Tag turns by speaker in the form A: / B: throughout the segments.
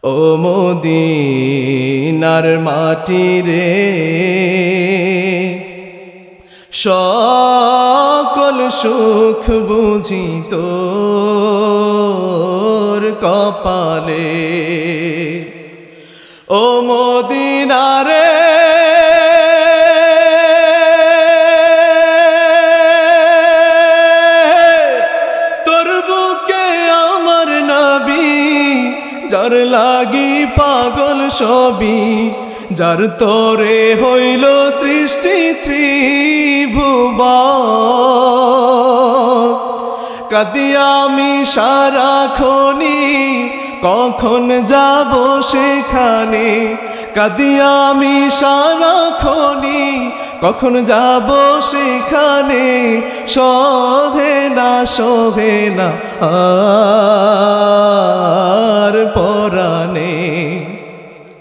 A: ও মদিনার মাটি রে, সকল সুখ বুঝি তোর কপালে। ও মদিনা রে, তোর বুকে আমার নবী, যার লাগি পাগল সবই, যার তরে হইল সৃষ্টি ত্রিভুবন। কাঁদি আমি সারাক্ষণি, কখন যাব সেখানে। কাঁদি আমি সারাক্ষণি, কখন যাব সেখানে। সহে না আর পরানে।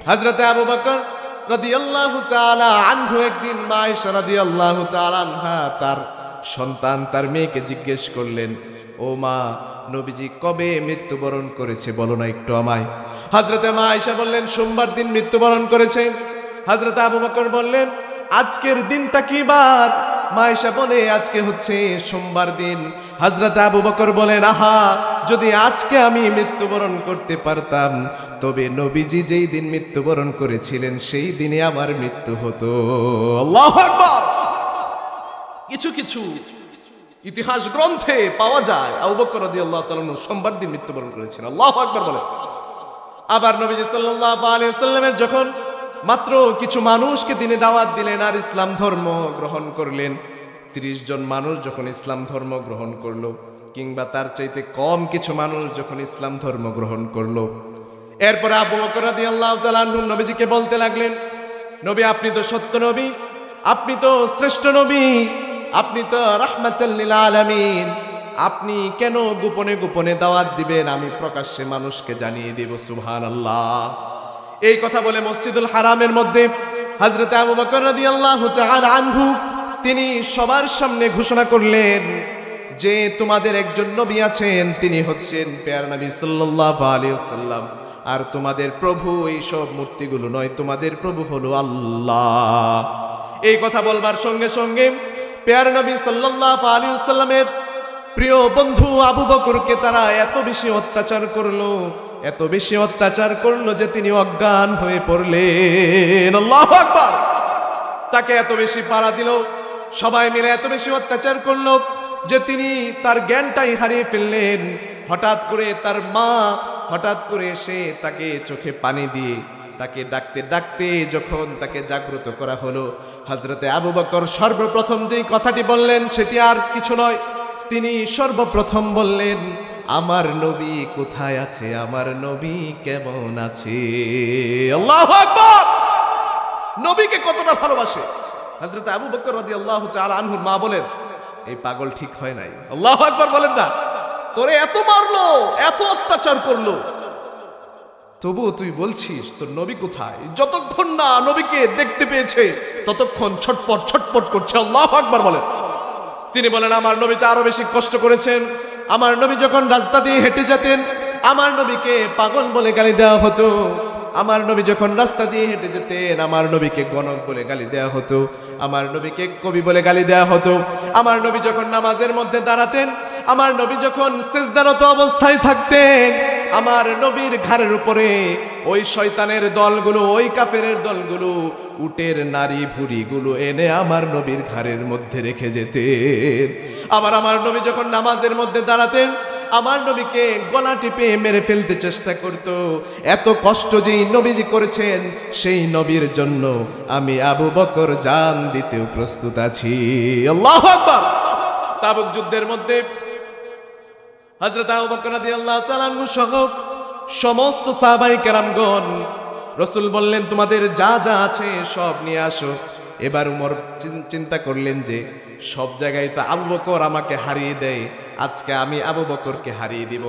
A: হযরতে আবু বকর রাদিয়াল্লাহু তাআলা আনহু একদিন মা আয়েশা রাদিয়াল্লাহু তাআলা আনহা তার সন্তান, তার মেয়েকে জিজ্ঞেস করলেন, ও মা, নবীজি কবে মৃত্যুবরণ করেছে বলো না একটু আমায়। হযরতে মা আয়েশা বললেন, সোমবার দিন মৃত্যুবরণ করেছে। হযরতে আবু বকর বললেন, আজকের দিনটা কি বার? মা আয়েশা বলে, আজকে হচ্ছে সোমবার দিন। হযরতে আবু বকর বলেন, আহা, যদি আজকে আমি মৃত্যুবরণ করতে পারতাম, তবে নবীজি যেই দিন মৃত্যুবরণ করেছিলেন সেই দিনে আমার মৃত্যু হতো। আল্লাহু আকবার। কিছু কিছু ইতিহাস গ্রন্থে পাওয়া যায় আবু বকর রাদিয়াল্লাহু তাআলা সোমবার দিন মৃত্যুবরণ করেছেন। আল্লাহু আকবার বলে। আবার নবীজি সাল্লাল্লাহু আলাইহি ওয়াসাল্লামের যখন মাত্র কিছু মানুষকে তিনি দাওয়াত দিলেন আর ইসলাম ধর্ম গ্রহণ করলেন, 30 জন মানুষ যখন ইসলাম ধর্ম গ্রহণ করলো, কিংবা তার চাইতে কম কিছু মানুষ যখন ইসলাম ধর্ম গ্রহণ করলো, এরপরে আবু বকর রাদিয়াল্লাহু তাআলা আনহু নবীজিকে বলতে লাগলেন, নবী, আপনি তো সত্য নবী, আপনি তো শ্রেষ্ঠ নবী, আপনি তো রাহমাতাল লিল আলামিন, আপনি কেন গোপনে গোপনে দাওয়াত দিবেন? আমি প্রকাশ্যে মানুষকে জানিয়ে দেব। সুবহানাল্লাহ। এই কথা বলে মসজিদুল হারামের মধ্যে হযরত আবু বকর রাদিয়াল্লাহু তাআলা আনহু তিনি সবার সামনে ঘোষণা করলেন যে তোমাদের একজন নবী আছেন, তিনি হচ্ছেন পেয়ারা নবী সাল্লাল্লাহু আলাইহি ওয়াসাল্লাম। আর তোমাদের প্রভু এই সব মূর্তিগুলো নয়, তোমাদের প্রভু হলো আল্লাহ। এই কথা বলবার সঙ্গে সঙ্গে পেয়ারা নবী সাল্লাল্লাহু আলাইহি ওয়াসাল্লামের প্রিয় বন্ধু আবু বকরকে তারা এত বেশি অত্যাচার করলো, এত বেশি অত্যাচার করলো যে তিনি অজ্ঞান হয়ে পড়লেন। আল্লাহু আকবার। তাকে এত বেশি পাড়া দিল, সবাই মিলে এত বেশি অত্যাচার করলো যে তিনি তার জ্ঞানটাই হারিয়ে ফেললেন। হঠাৎ করে তার মা হঠাৎ করে এসে তাকে চোখে পানি দিয়ে তাকে ডাকতে ডাকতে যখন তাকে জাগ্রত করা হলো, হযরতে আবু বকর সর্বপ্রথম যেই কথাটি বললেন সেটি আর কিছু নয়, তিনি সর্বপ্রথম বললেন, আমার নবী কোথায় আছে? আমার নবী কেমন আছে? আল্লাহু আকবার। নবীকে কতটা ভালোবাসে হযরত আবু বকর রাদিয়াল্লাহু তাআলা আনহুর মা বলেন, এই পাগল ঠিক হয় নাই। আল্লাহু আকবার বলেন না। তোরে এত মারলো, এত অত্যাচার করলো, তবুও তুই বলছিস তোর নবী কোথায়? যতক্ষণ না নবীকে দেখতে পেয়েছে ততক্ষণ ছটপট ছটপট করছে। আল্লাহু আকবার বলেন। তিনি বলেন, আমার নবী তো আরো বেশি কষ্ট করেছেন। আমার নবী যখন রাস্তা দিয়ে হেঁটে যেতেন, আমার নবীকে পাগল বলে গালি দেওয়া হতো। আমার নবী যখন রাস্তা দিয়ে হেঁটে যেতেন, আমার নবীকে গণক বলে গালি দেওয়া হতো। আমার নবীকে কবি বলে গালি দেওয়া হতো। আমার নবী যখন নামাজের মধ্যে দাঁড়াতেন, আমার নবী যখন সিজদারত অবস্থায় থাকতেন, আমার নবীর ঘাড়ের উপরে ওই শয়তানের দলগুলো, ওই কাফেরের দলগুলো উটের নারী ভুঁড়িগুলো এনে আমার নবীর ঘাড়ের মধ্যে রেখে যেতেন। আমার নবী যখন নামাজের মধ্যে দাঁড়াতেন, আমার নবীকে গলা টিপে মেরে ফেলতে চেষ্টা করত। এত কষ্ট যেই নবীজি করেছেন, সেই নবীর জন্য আমি আবু বকর জান দিতেও প্রস্তুত আছি। আল্লাহু আকবার। তাবুক যুদ্ধের মধ্যে হযরত আবু বকর রাদিয়াল্লাহু তাআলা আনহু সহ সমস্ত সাহাবায়ে কেরামগণ, রাসূল বললেন, তোমাদের যা যা আছে সব নিয়ে আসো। এবার উমর চিন্তা করলেন যে সব জায়গায় তো আবু বকর আমাকে হারিয়ে দেয়, আজকে আমি আবু বকরকে হারিয়ে দিব।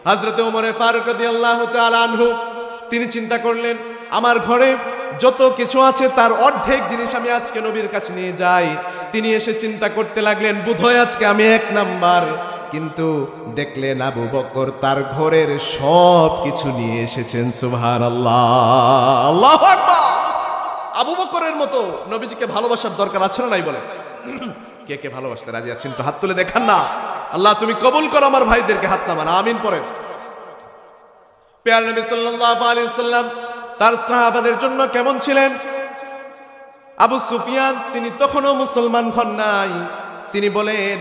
A: হযরত উমর ফারুক রাদিয়াল্লাহু তাআলা আনহু তিনি চিন্তা করলেন আমার ঘরে যত কিছু আছে তার অর্ধেক জিনিস আমি আজকে নবীর কাছে নিয়ে যাই। তিনি এসে চিন্তা করতে লাগলেন বোধহয় আজকে আমি 1 নাম্বার। কিন্তু দেখলেন আবু বকর তার ঘরের সব কিছু নিয়ে এসেছেন। সুবহানাল্লাহ, আল্লাহু আকবার। আবু বকরের মতো নবীজিকে ভালোবাসার দরকার আছে না নাই বলেন? কে কে ভালোবাসতে রাজি আছেন একটু হাত তুলে দেখান না। আল্লাহ তুমি কবুল করো আমার ভাইদেরকে, হাত নামান, আমিন পড়েন। প্যারা নবী সাল্লাল্লাহু আলাইহি ওয়াসাল্লাম তার সাহাবাদের জন্য কেমন ছিলেন? আবু সুফিয়ান তিনি তখনও মুসলমান হন নাই। তিনি বলেন,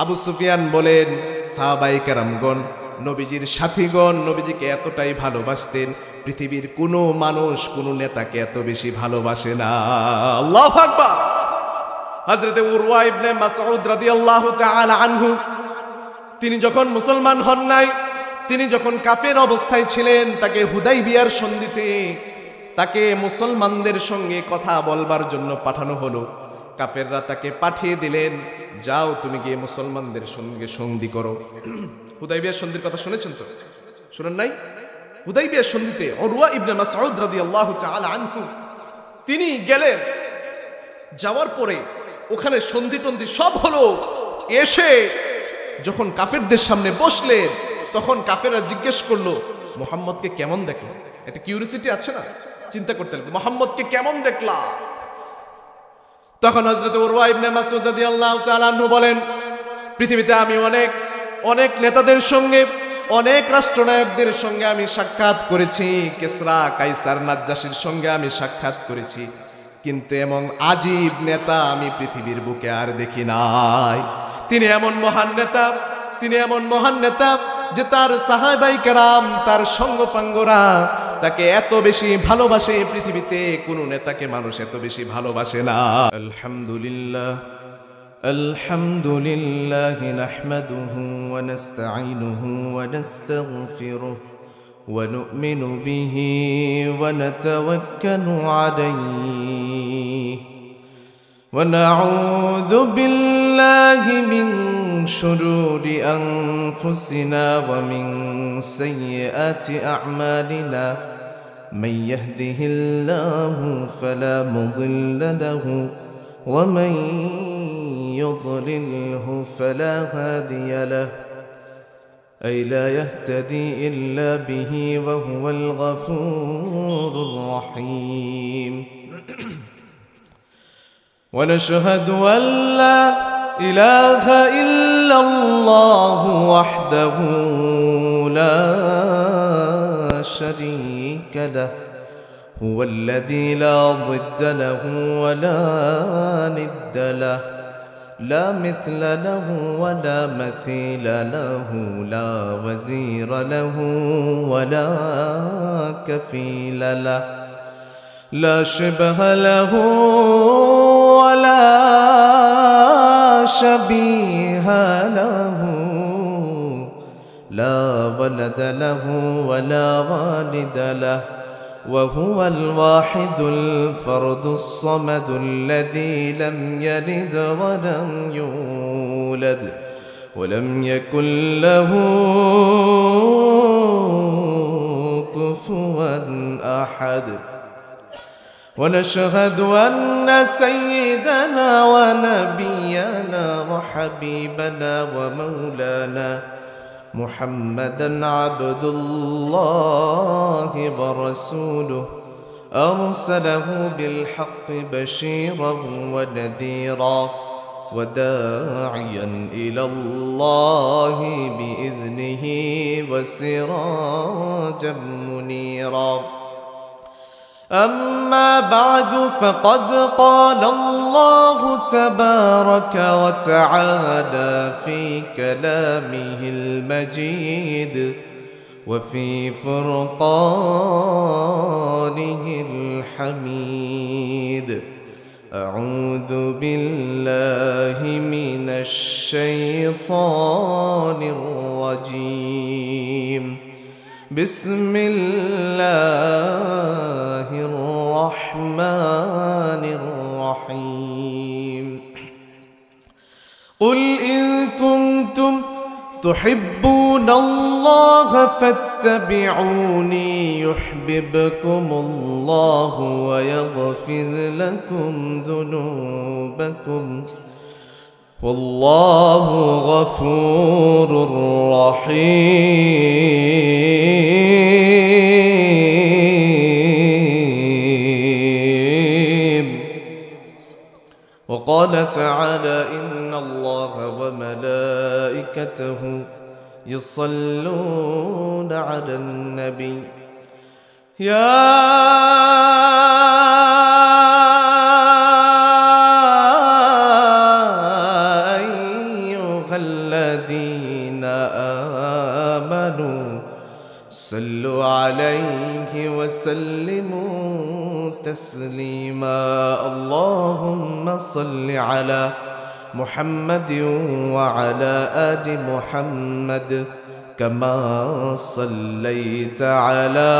A: আবু সুফিয়ান বলেন সাহাবায়ে কেরামগণ, নবীজির সাথীগণ নবীজিকে এতটাই ভালোবাসতেন, পৃথিবীর কোনো মানুষ কোনো নেতাকে এত বেশি ভালোবাসে না। আল্লাহু আকবার। হযরতে উরওয়া ইবনে মাসউদ রাদিয়াল্লাহু তাআলা আনহু তিনি যখন মুসলমান হন নাই, তিনি যখন কাফের অবস্থায় ছিলেন, তাকে হুদাইবিয়ার সন্ধিতে তাকে মুসলমানদের সঙ্গে কথা বলবার জন্য পাঠানো হলো। কাফেররা তাকে পাঠিয়ে দিলেন, যাও তুমি গিয়ে মুসলমানদের সঙ্গে সন্ধি করো। হুদাইবিয়ার সন্ধির কথা শুনেছেন তো? শুনেন নাই? হুদাইবিয়ার সন্ধিতে উরওয়া ইবনে মাসউদ রাদিয়াল্লাহু তাআলা আনহু তিনি গেলেন। যাওয়ার পরে ওখানে সন্ধি টন্ধি সব হলো। এসে যখন কাফেরদের সামনে বসলেন, তখন কাফেররা জিজ্ঞেস করলো মুহাম্মদকে কেমন দেখলো? একটা কিউরিসিটি আছে না, চিন্তা করতে লাগলো মুহাম্মদকে কেমন দেখলা? তখন হযরত উরওয়া ইবনে মাসউদ রাদিয়াল্লাহু তাআলা আনহু বলেন, পৃথিবীতে আমি অনেক নেতাদের সঙ্গে, অনেক রাষ্ট্রনায়কদের সঙ্গে আমি সাক্ষাৎ করেছি, কিসরা কাইসার নাজ্জাশীর সঙ্গে আমি সাক্ষাৎ করেছি, কিন্তু এমন আজীব নেতা আমি পৃথিবীর বুকে আর দেখি নাই। তিনি এমন মহান নেতা যে তার সাহাবায়ে কেরাম, তার সঙ্গপাঙ্গরা তাকে এত বেশি ভালোবাসে, পৃথিবীতে কোনো নেতাকে মানুষ এত বেশি ভালোবাসে না। আলহামদুলিল্লাহ নাহমাদুহু ওয়া নাস্তাঈনুহু ওয়া নাস্তাগফিরুহু ওয়া নু'মিনু বিহি ওয়া নাতাওয়াক্কালু আলাইহি ওয়া নাউযু বিল্লাহি মিন শুরুরি আনফুসিনা ওয়া মিন সাইয়্যাতি আ'মালিনা মান ইয়াহদিহিল্লাহু ফালা মুদিল্লা লাহু ওয়া মান يضلله فلا هادي له أي لا يهتدي إلا به وهو الغفور الرحيم ونشهد أن لا إله إلا الله وحده لا شريك له هو الذي لا ضد له ولا ند له لا مثل له ولا مثيل له لا وزير له ولا كفيل له لا شبه له ولا شبيه له لا ولد له ولا والد له وهو الواحد الفرد الصمد الذي لم يلد ولم يولد ولم يكن له كفوا أحد ونشهد أن سيدنا ونبينا وحبيبنا ومولانا محمدًا عبد الله ورسوله أرسله بالحق بشيرا ونذيرا وداعيا إلى الله بإذنه وسراجا منيرا أما بعد فقد قال الله تبارك وتعالى في كلامه المجيد وفي فرقانه الحميد أعوذ بالله من الشيطان الرجيم بسم الله الرحمن الرحيم قل إن كنتم تحبون الله فاتبعوني فاتبعوني يحببكم الله ويغفر لكم ذنوبكم والله غفور رحيم. وقال تعالى إن الله وملائكته يصلون على النبي يا أيها الذين آمنوا صلوا عليه وسلموا تسليما. اللهم صل على محمد وعلى آل محمد كما صليت على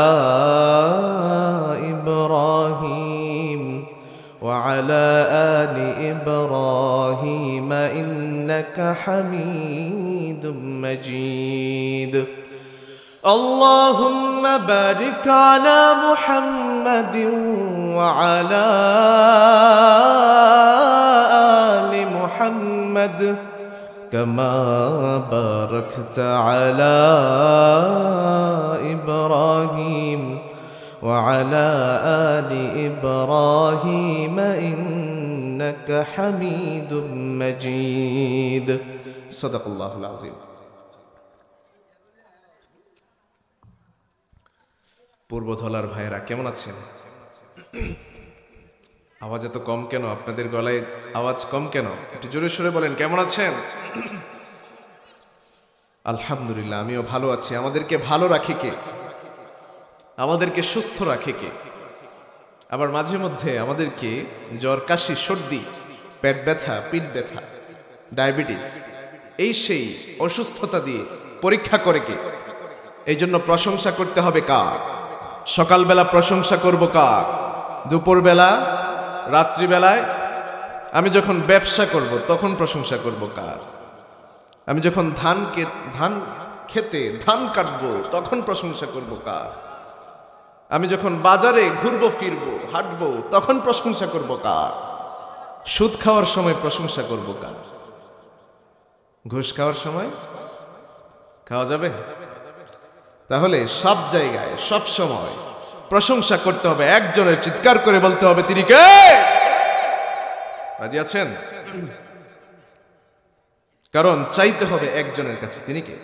A: إبراهيم وعلى آل إبراهيم إنك حميد مجيد. اللهم بارك على محمد وعلى آل محمد كما باركت على إبراهيم وعلى آل إبراهيم إنك حميد مجيد. صدق الله العظيم. পূর্বধলার ভাইয়েরা কেমন আছেন? আওয়াজ এত কম কেন? আপনাদের গলায় আওয়াজ কম কেন? একটু জোরে সোরে বলেন কেমন আছেন? আলহামদুলিল্লাহ, আমিও ভালো আছি। আমাদেরকে ভালো রাখে কে? আমাদেরকে সুস্থ রাখে কে? আবার মাঝে মধ্যে আমাদেরকে জ্বর, কাশি, সর্দি, পেট ব্যথা, পিঠ ব্যথা, ডায়াবেটিস, এই সেই অসুস্থতা দিয়ে পরীক্ষা করে কে? এই জন্য প্রশংসা করতে হবে কার? সকালবেলা প্রশংসা করব কার? দুপুরবেলা, রাত্রিবেলায় আমি যখন ব্যবসা করব তখন প্রশংসা করব কার? আমি যখন ধান খেতে ধান কাটবো তখন প্রশংসা করব কার? আমি যখন বাজারে ঘুরবো ফিরবো হাঁটবো তখন প্রশংসা করব কার? সুদ খাওয়ার সময় প্রশংসা করব কার? ঘুষ খাওয়ার সময় খাওয়া যাবে? তাহলে সব জায়গায় সব সময় প্রশংসা করতে হবে একজনের, চিৎকার করে বলতে হবে তিনি কে? রাজি আছেন? কারণ চাইতে হবে একজনের কাছে, তিনি কে?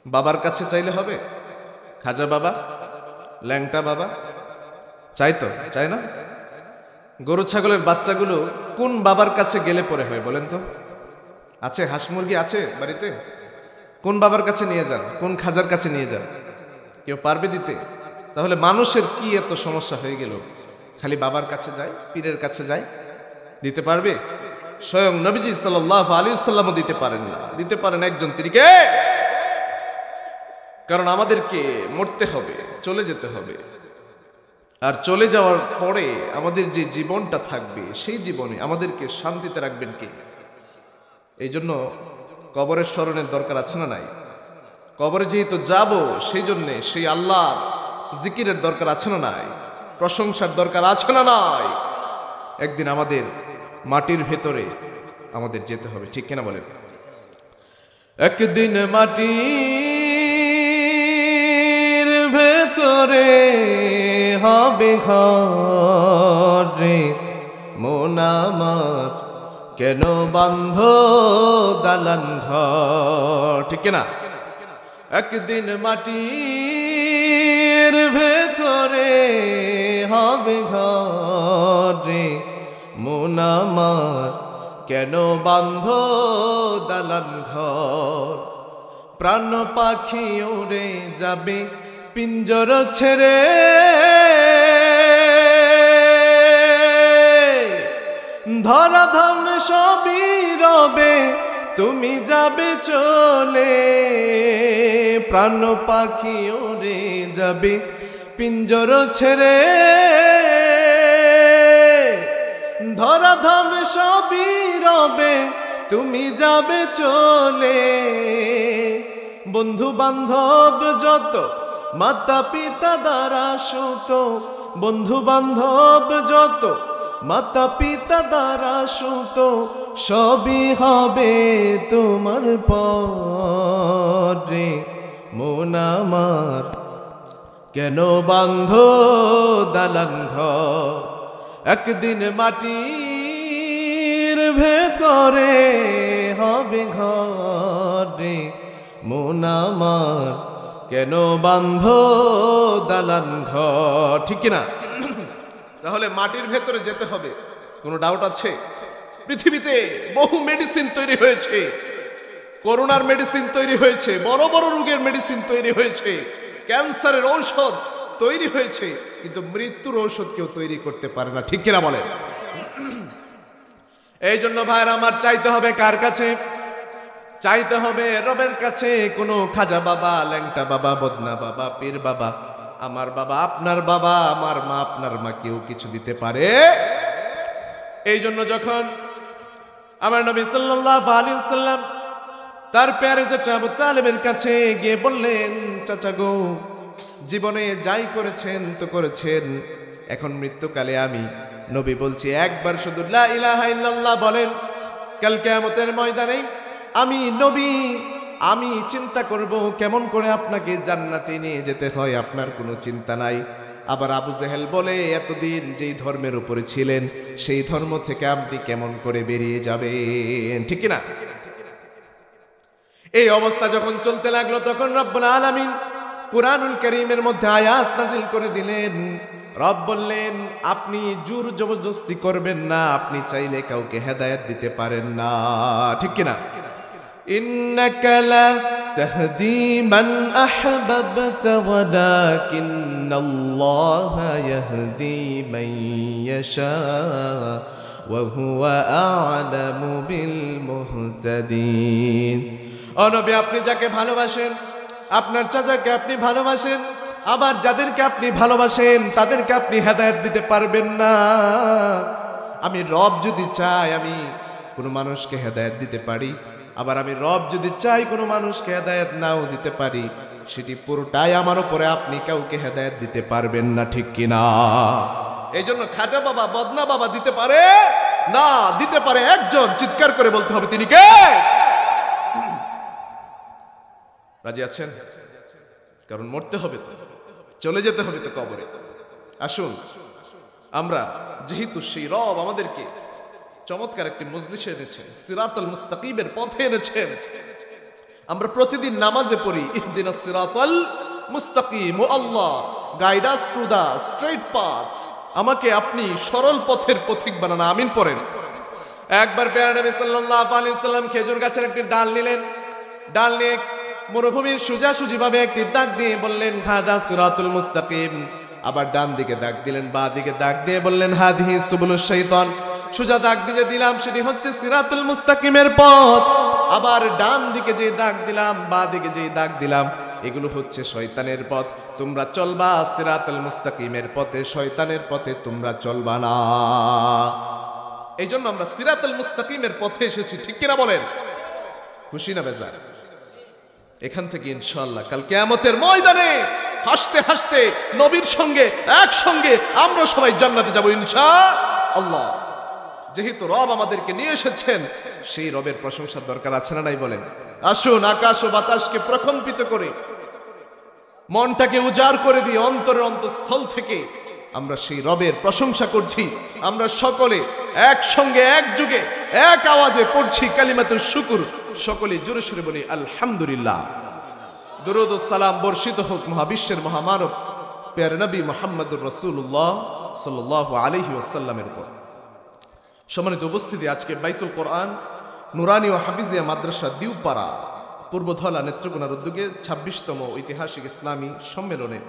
A: বাবার কাছে চাইলে হবে? খাজা বাবা, ল্যাংটা বাবা চাইতো? চায় না? গরু ছাগলের বাচ্চাগুলো কোন বাবার কাছে গেলে পরে হয় বলেন তো? আছে? হাঁস মুরগি আছে বাড়িতে? কোন বাবার কাছে নিয়ে যান? কোন খাজার কাছে নিয়ে যান? কেউ পারবে দিতে? তাহলে মানুষের কি এত সমস্যা হয়ে গেল? খালি বাবার কাছে যায়, পীরের কাছে যায়, দিতে পারবে? স্বয়ং নবীজি সাল্লাল্লাহু আলাইহি ওয়াসাল্লামও দিতে পারেন না। দিতে পারেন একজন, তিনি কে? কারণ আমাদেরকে মরতে হবে, চলে যেতে হবে। আর চলে যাওয়ার পরে আমাদের যে জীবনটা থাকবে সেই জীবনে আমাদেরকে শান্তিতে রাখবেন কে? এই জন্য কবরের স্মরণের দরকার আছে না নাই? কবরে যেহেতু যাব সেই জন্যে সেই আল্লাহর জিকিরের দরকার আছে না নাই? প্রশংসার দরকার আছে না নাই? একদিন আমাদের মাটির ভেতরে আমাদের যেতে হবে, ঠিক কিনা বলেন? একদিন মাটির ভেতরে হবে ঘর রে মন আমার, কেন বান্ধ দালান ঘর, ঠিক কিনা? একদিন মাটির ভেতরে হবে ঘর রে মন আমার, কেন বান্ধ দালান ঘর। প্রাণ পাখি উড়ে যাবে পিঞ্জর ছেড়ে, ধরাধাম সবই রবে তুমি যাবে চলে। প্রাণ পাখি উড়ে যাবে পিঞ্জর ছেড়ে, ধরাধাম সবই রবে তুমি যাবে চলে। বন্ধু বান্ধব যত, মাতা পিতা দ্বারা সুত, বন্ধু বান্ধব যত, মাতা পিতা দ্বারা সুত, সবই হবে তোমার পরে। মন আমার কেন বান্ধ দালান ঘর, একদিন মাটির ভেতরে হবে ঘরে। মন আমার কেন বান্ধ দালান ঘর, ঠিক কিনা? তাহলে মাটির ভেতরে যেতে হবে, কোনো ডাউট আছে? পৃথিবীতে বহু মেডিসিন তৈরি হয়েছে, করোনার মেডিসিন তৈরি হয়েছে, বড় বড় রোগের মেডিসিন তৈরি হয়েছে, ক্যান্সারের ঔষধ তৈরি হয়েছে, কিন্তু মৃত্যুর ঔষধ কেউ তৈরি করতে পারে না, ঠিক কিনা বলেন? এই জন্য ভাইরা আমার চাইতে হবে কার কাছে? চাইতে হবে রবের কাছে। কোনো খাজা বাবা, ল্যাংটা বাবা, বদনা বাবা, পীর বাবা, আমার বাবা, আপনার বাবা, আমার মা, আপনার মা কেউ কিছু দিতে পারে? এই জন্য যখন আমার নবী সাল্লাল্লাহু আলাইহি ওয়াসাল্লাম তার প্যারে চাচা আবু তালেবের কাছে গিয়ে বললেন, চাচা গো, জীবনে যাই করেছেন তো করেছেন, এখন মৃত্যুকালে আমি নবী বলছি একবার শুধু লা ইলাহা ইল্লাল্লাহ বলেন, কাল কিয়ামতের ময়দানে আমি নবী, আমি চিন্তা করব কেমন করে আপনাকে জান্নাতে নিয়ে যেতে হয়, আপনার কোনো চিন্তা নাই। আবার আবু জেহেল বলে, এতদিন যেই ধর্মের উপরে ছিলেন সেই ধর্ম থেকে আপনি কেমন করে বেরিয়ে যাবেন, ঠিক কিনা? এই অবস্থা যখন চলতে লাগলো তখন রব্বুল আলামিন কুরআনুল কারীমের মধ্যে আয়াত নাযিল করে দিলেন। রব বললেন, আপনি জোর জবরদস্তি করবেন না, আপনি চাইলে কাউকে হেদায়েত দিতে পারেন না, ঠিক কিনা? ইন্নাকা লা তাহদি মান আহবাবতা ওয়ালাকিন্নাল্লাহা ইয়াহদি মান ইয়াশা ওয়া হুয়া আ'লামু বিল মুহতাদিন। ও নবী, আপনি যাকে ভালোবাসেন, আপনার চাচাকে আপনি ভালোবাসেন, আবার যাদেরকে আপনি ভালোবাসেন তাদেরকে আপনি হেদায়েত দিতে পারবেন না। আমি রব যদি চাই আমি কোনো মানুষকে হেদায়েত দিতে পারি, আবার আমি রব যদি চাই কোনো মানুষকে হেদায়েত নাও দিতে পারি, সেটি পুরোটাই আমার উপরে, আপনি কাউকে হেদায়েত দিতে পারবেন না, ঠিক কিনা? এই জন্য খাজা বাবা, বদনা বাবা দিতে পারে না, দিতে পারে একজন, চিৎকার করে বলতে হবে তিনি কে? রাজি আছেন? কারণ মরতে হবে তো, চলে যেতে হবে তো কবরে। আসুন আমরা, যেহেতু সেই রব আমাদেরকে চমৎকার একটি মজলিসে এনেছেন, সিরাতুল মুস্তাকিমের পথে এনেছেন, আমরা প্রতিদিন নামাজে পড়ি ইহদিনাস সিরাতাল মুস্তাকিম, ও Allah guide us to the straight path, আমাকে আপনি সরল পথের পথিক বানান, আমিন পড়েন। একবার প্যারা নবী সাল্লাল্লাহু আলাইহি ওয়াসাল্লাম খেজুর গাছের একটি ডাল নিলেন, ডাল নিয়ে মরুভূমির সোজাসুজি ভাবে একটি দাগ দিয়ে বললেন, হাদা সিরাতুল মুস্তাকিম। আবার ডান দিকে দাগ দিলেন, বাঁ দিকে দাগ দিয়ে বললেন, হাদিহি সুবুলুশ শাইতান। সোজা দাগ দিয়ে দিলাম সেটি হচ্ছে সিরাতুল মুস্তাকিমের পথ, আবার ডান দিকে যে দাগ দিলাম, বাঁ দিকে যে দাগ দিলাম, এগুলো হচ্ছে শয়তানের পথ। তোমরা চলবা সিরাতুল মুস্তাকিমের পথে, শয়তানের পথে তোমরা চলবা না। এই জন্য আমরা সিরাতুল মুস্তাকিমের পথে এসেছি, ঠিক কিনা বলেন? খুশি না বেজার? এখান থেকে ইনশাআল্লাহ কাল কিয়ামতের ময়দানে হাসতে হাসতে নবীর সঙ্গে একসঙ্গে আমরা সবাই জান্নাতে যাব ইনশাআল্লাহ। যেহেতু রব আমাদেরকে নিয়ে এসেছেন, সেই রবের প্রশংসার দরকার আছে না নাই বলেন? আসুন আকাশ ও বাতাসকে প্রকম্পিত করে, মনটাকে উজাড় করে দিয়ে অন্তরের অন্তঃস্থল থেকে আমরা সেই রবের প্রশংসা করছি। আমরা সকলে একসঙ্গে একযুগে এক আওয়াজে পড়ছি কালিমাতুশ শুকর, সকলে জোরে সোরে বলি আলহামদুলিল্লাহ। দরুদ ও সালাম বর্ষিত হোক মহাবিশ্বের মহামানব প্যারে নবী মুহাম্মদুর রাসূলুল্লাহ সাল্লাল্লাহু আলাইহি ওয়াসাল্লামের উপর। সম্মানিত উপস্থিতি, আজকে বাইতুল কোরআন নুরানি ও হাফিজিয়া মাদ্রাসা দিউপাড়া পূর্বধলা নেত্রকোনার উদ্যোগে ২৬তম ঐতিহাসিক ইসলামী সম্মেলনে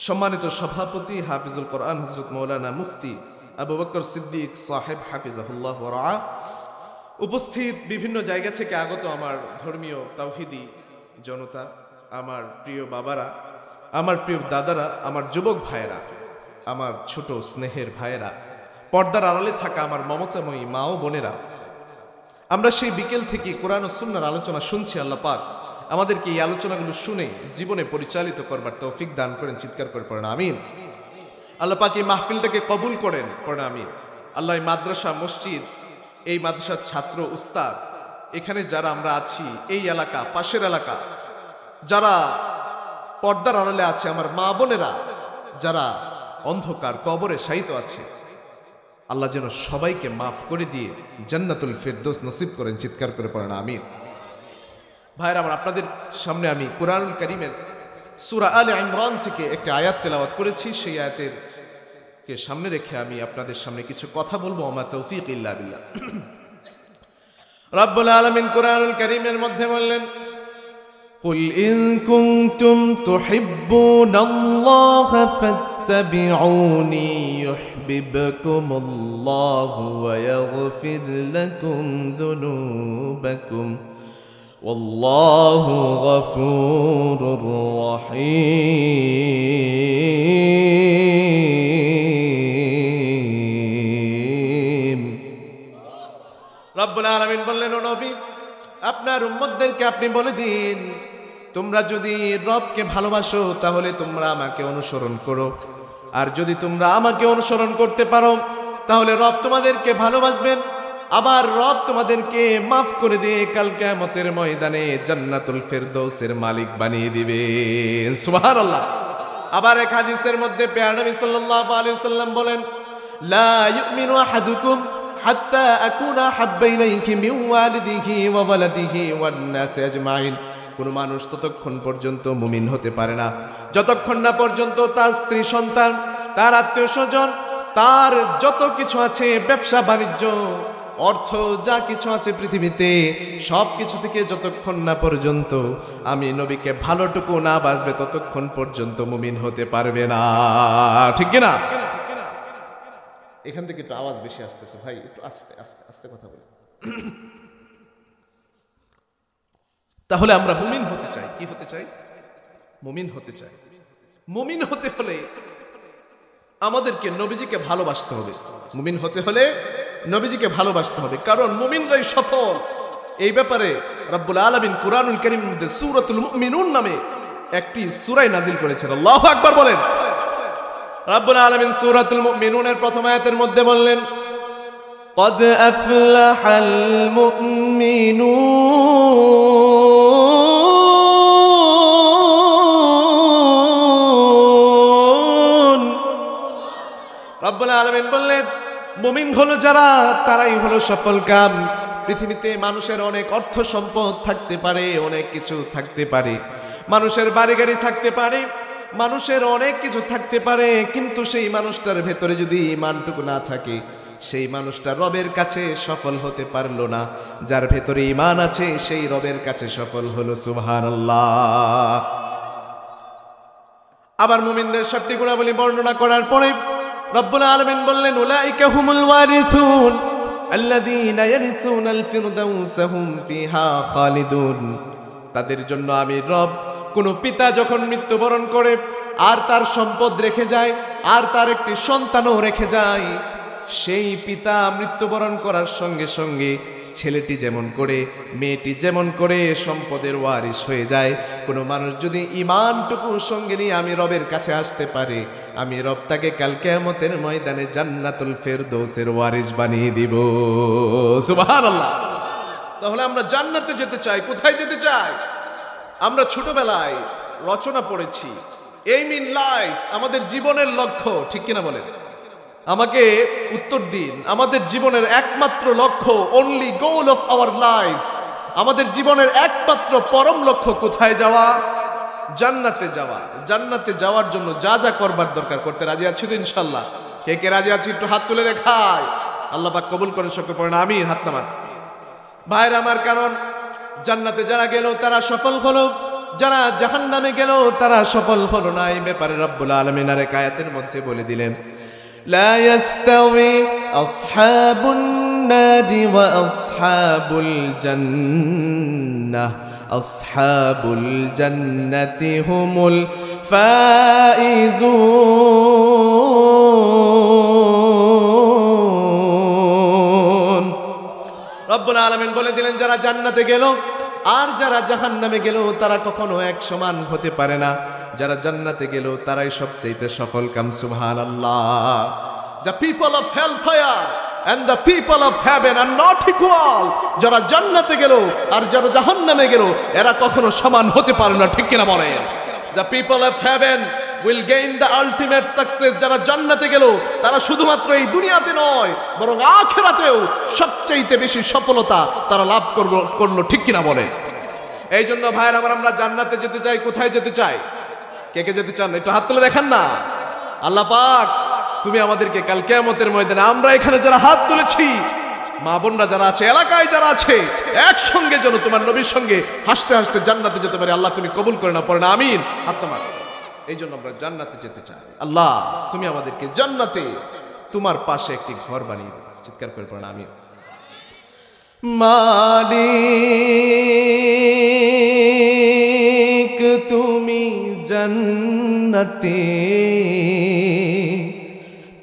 A: সম্মানিত সভাপতি হাফিজুল কোরআন হযরত মাওলানা মুফতি আবু বকর সিদ্দিক সাহেব হাফিজাহুল্লাহ ওয়া রাআ, উপস্থিত বিভিন্ন জায়গা থেকে আগত আমার ধর্মীয় তাওহীদি জনতা, আমার প্রিয় বাবারা, আমার প্রিয় দাদারা, আমার যুবক ভাইয়েরা, আমার ছোট স্নেহের ভাইয়েরা, পর্দার আড়ালে থাকা আমার মমতাময়ী মা ও বোনেরা, আমরা সেই বিকেল থেকে কোরআন ও সুন্নাহর আলোচনা শুনছি। আল্লাহ পাক আমাদেরকে এই আলোচনাগুলো শুনে জীবনে পরিচালিত করবার তৌফিক দান করেন। চিৎকার করে পড়েন আমিন। আল্লাহ পাক এই মাহফিলটাকে কবুল করেন, পড়েন আমিন। আল্লাহ এই মাদ্রাসা, মসজিদ, এই মাদ্রাসার ছাত্র, উস্তাদ, এখানে যারা আমরা আছি, এই এলাকা, পাশের এলাকা, যারা পর্দার আড়ালে আছে, আমার মা বোনেরা যারা অন্ধকার কবরে শায়িত আছে, আল্লাহ যেন সবাইকে মাফ করে দিয়ে জান্নাতুল ফিরদৌস নসিব করেন। চিৎকার করে পড়েন আমিন। ভাইরা আমার, আপনাদের সামনে আমি কুরআনুল কারীমের সূরা আলে ইমরান থেকে একটা আয়াত তেলাওয়াত করেছি। সেই আয়াতের কে সামনে রেখে আমি আপনাদের সামনে কিছু কথা বলবো। আমা তৌফিক ইল্লা বিল্লাহ। রব্বুল আলামিন কুরআনুল কারীমের মধ্যে বললেন, কুল ইন কুনতুম তুহিব্বুনাল্লাহা ফাত্তাবিউনি ইউহিব্বুকুমুল্লাহু ওয়া ইয়াগফির লাকুম যুনুবাকুম ওয়াল্লাহু গফুরুর রহিম। রব্বুল আলামিন বললেন, ও নবী, আপনার উম্মতদেরকে আপনি বলে দিন, তোমরা যদি রবকে ভালোবাসো তাহলে তোমরা আমাকে অনুসরণ করো, আর যদি তোমরা আমাকে অনুসরণ করতে পারো তাহলে রব তোমাদেরকে ভালোবাসবেন, আবার রব তোমাদেরকে মাফ করে দিয়ে কাল কিয়ামতের ময়দানে জান্নাতুল ফিরদৌসের মালিক বানিয়ে দিবেন। সুবহানাল্লাহ। আবার এক হাদিসের মধ্যে প্রিয় নবী সাল্লাল্লাহু আলাইহি ওয়াসাল্লাম বলেন, লা ইউমিনু আহাদুকুম হাত্তা আকুনা হাব্বা ইলাইহি মিন ওয়ালিদিহি ওয়া ওয়ালাদিহি ওয়ান নাসি আজমাইন। কোন মানুষ ততক্ষণ পর্যন্ত মুমিন হতে পারে না যতক্ষণ না পর্যন্ত তার স্ত্রী সন্তান, তার আত্মীয় স্বজন, তার যত কিছু আছে, ব্যবসা বাণিজ্য, অর্থ, যা কিছু আছে পৃথিবীতে, সব কিছু থেকে যতক্ষণ না পর্যন্ত আমি নবীকে ভালোটুকু না বাসবে ততক্ষণ পর্যন্ত মুমিন হতে পারবে না। ঠিক কিনা? এখান থেকে একটু আওয়াজ বেশি আসতেছে ভাই, একটু আস্তে আস্তে আস্তে কথা বলি। তাহলে আমরা মুমিন হতে চাই। কি হতে চাই? মুমিন হতে চাই। মুমিন হতে হলে আমাদেরকে নবীজিকে ভালোবাসতে হবে। মুমিন হতে হলে নবীজিকে ভালোবাসতে হবে, কারণ মুমিনরাই সফল। এই ব্যাপারে রব্বুল আলামিন কুরআনুল কারীমের মধ্যে সূরাতুল মুমিনুন নামে একটি সূরা নাজিল করেছেন। আল্লাহু আকবার বলেন। রব্বুল আলামিন সূরাতুল মুমিনুনের প্রথম আয়াতের মধ্যে বললেন, قد أفلح المؤمنون। রব্বুল আলামিন বললেন, মুমিন হলো যারা, তারাই হলো সফল কাম। পৃথিবীতে মানুষের অনেক অর্থ সম্পদ থাকতে পারে, অনেক কিছু থাকতে পারে, মানুষের বাড়ি গাড়ি থাকতে পারে, মানুষের অনেক কিছু থাকতে পারে, কিন্তু সেই মানুষটার ভেতরে যদি ঈমানটুকু না থাকে, সেই মানুষটা রবের কাছে সফল হতে পারলো না। যার ভেতরে ঈমান আছে সেই রবের কাছে সফল হলো। সুবহানাল্লাহ। আবার মুমিনদের 7টি গুণাবলী বর্ণনা করার পরে রব্বুল আলামিন বললেন, উলাইকা হুমুল ওয়ারিসুন আল্লাযীনা ইয়ারিসুনাল ফিরদাউসা হুম ফিহা খালিদুন। তাদের জন্য আমি রব, কোন পিতা যখন মৃত্যুবরণ করে আর তার সম্পদ রেখে যায়, আর তার একটি সন্তানও রেখে যায়, সেই পিতা মৃত্যুবরণ করার সঙ্গে সঙ্গে ছেলেটি যেমন করে, মেয়েটি যেমন করে সম্পদের ওয়ারিশ হয়ে যায়, কোনো মানুষ যদি ঈমানটুকু সঙ্গে নিয়ে আমি রবের কাছে আসতে পারে, আমি রব তাকে কাল কিয়ামতের ময়দানে জান্নাতুল ফিরদৌসের ওয়ারিশ বানিয়ে দিব। সুবহানাল্লাহ। তাহলে আমরা জান্নাতে যেতে চাই। কোথায় যেতে চাই? আমরা ছোটবেলায় রচনা পড়েছি, এইম ইন লাইফ, আমাদের জীবনের লক্ষ্য। ঠিক কিনা বলেন? আমাকে উত্তর দিন। আমাদের জীবনের একমাত্র লক্ষ্য, only goal of our life, আমাদের জীবনের একমাত্র পরম লক্ষ্য কোথায় যাওয়া? জান্নাতে যাওয়া। জান্নাতে যাওয়ার জন্য যা যা করবার দরকার করতে রাজি আছি তো ইনশাআল্লাহ? কে কে রাজি আছি একটু হাত তুলে দেখায়। আল্লাহ পাক কবুল করে সকলে পড়েন আমিন। হাত নামান ভাইরা আমার। কারণ জান্নাতে যারা গেল তারা সফল হলো, যারা জাহান্নামে গেল তারা সফল হলো না। এই ব্যাপারে রব্বুল আলামিন আরেক আয়াতের মধ্যে বলে দিলেন, لا يستوي أصحاب النار وأصحاب الجنة أصحاب الجنة هم الفائزون। রব্বুল আলামিন বলে দিলেন, যারা জান্নাতে গেল আর যারা জাহান্নামে গেল তারা কখনো এক সমান হতে পারে না। যারা জান্নাতে গেল তারাই সবচেয়ে সফল কাম। সুবহানাল্লাহ। The people of hellfire and the people of heaven are not equal. যারা জান্নাতে গেল আর যারা জাহান্নামে গেল এরা কখনো সমান হতে পারে না, ঠিক কিনা বলেন? The people of heaven will gain the ultimate success. যারা জান্নাতে গেল তারা শুধুমাত্র এই দুনিয়াতে নয় বরং আখিরাতেও সবচেয়ে বেশি সফলতা তারা লাভ করলো, ঠিক কিনা বলেন? এই জন্য ভাইরা আমার, আমরা জান্নাতে যেতে চাই। কোথায় যেতে চাই? কে কে যেতে চান একটু হাত তুলে দেখান না। আল্লাহ পাক তুমি আমাদেরকে কাল কিয়ামতের ময়দানে আমরা এখানে যারা হাত তুলেছি, মা বোনরা যারা আছে, এলাকায় যারা আছে, একসঙ্গে যেন তোমার নবীর সঙ্গে হাসতে হাসতে জান্নাতে যেতে পারি। আল্লাহ তুমি কবুল করে না, পড়ে না আমিন। হাত নামান। এই জন্য আমরা জান্নাতে যেতে চাই। আল্লাহ তুমি আমাদেরকে জান্নাতে তোমার পাশে একটি ঘর বানিয়ে দাও। চিৎকার করে পড়ে না আমিন। মালিক তুমি জান্নাতে,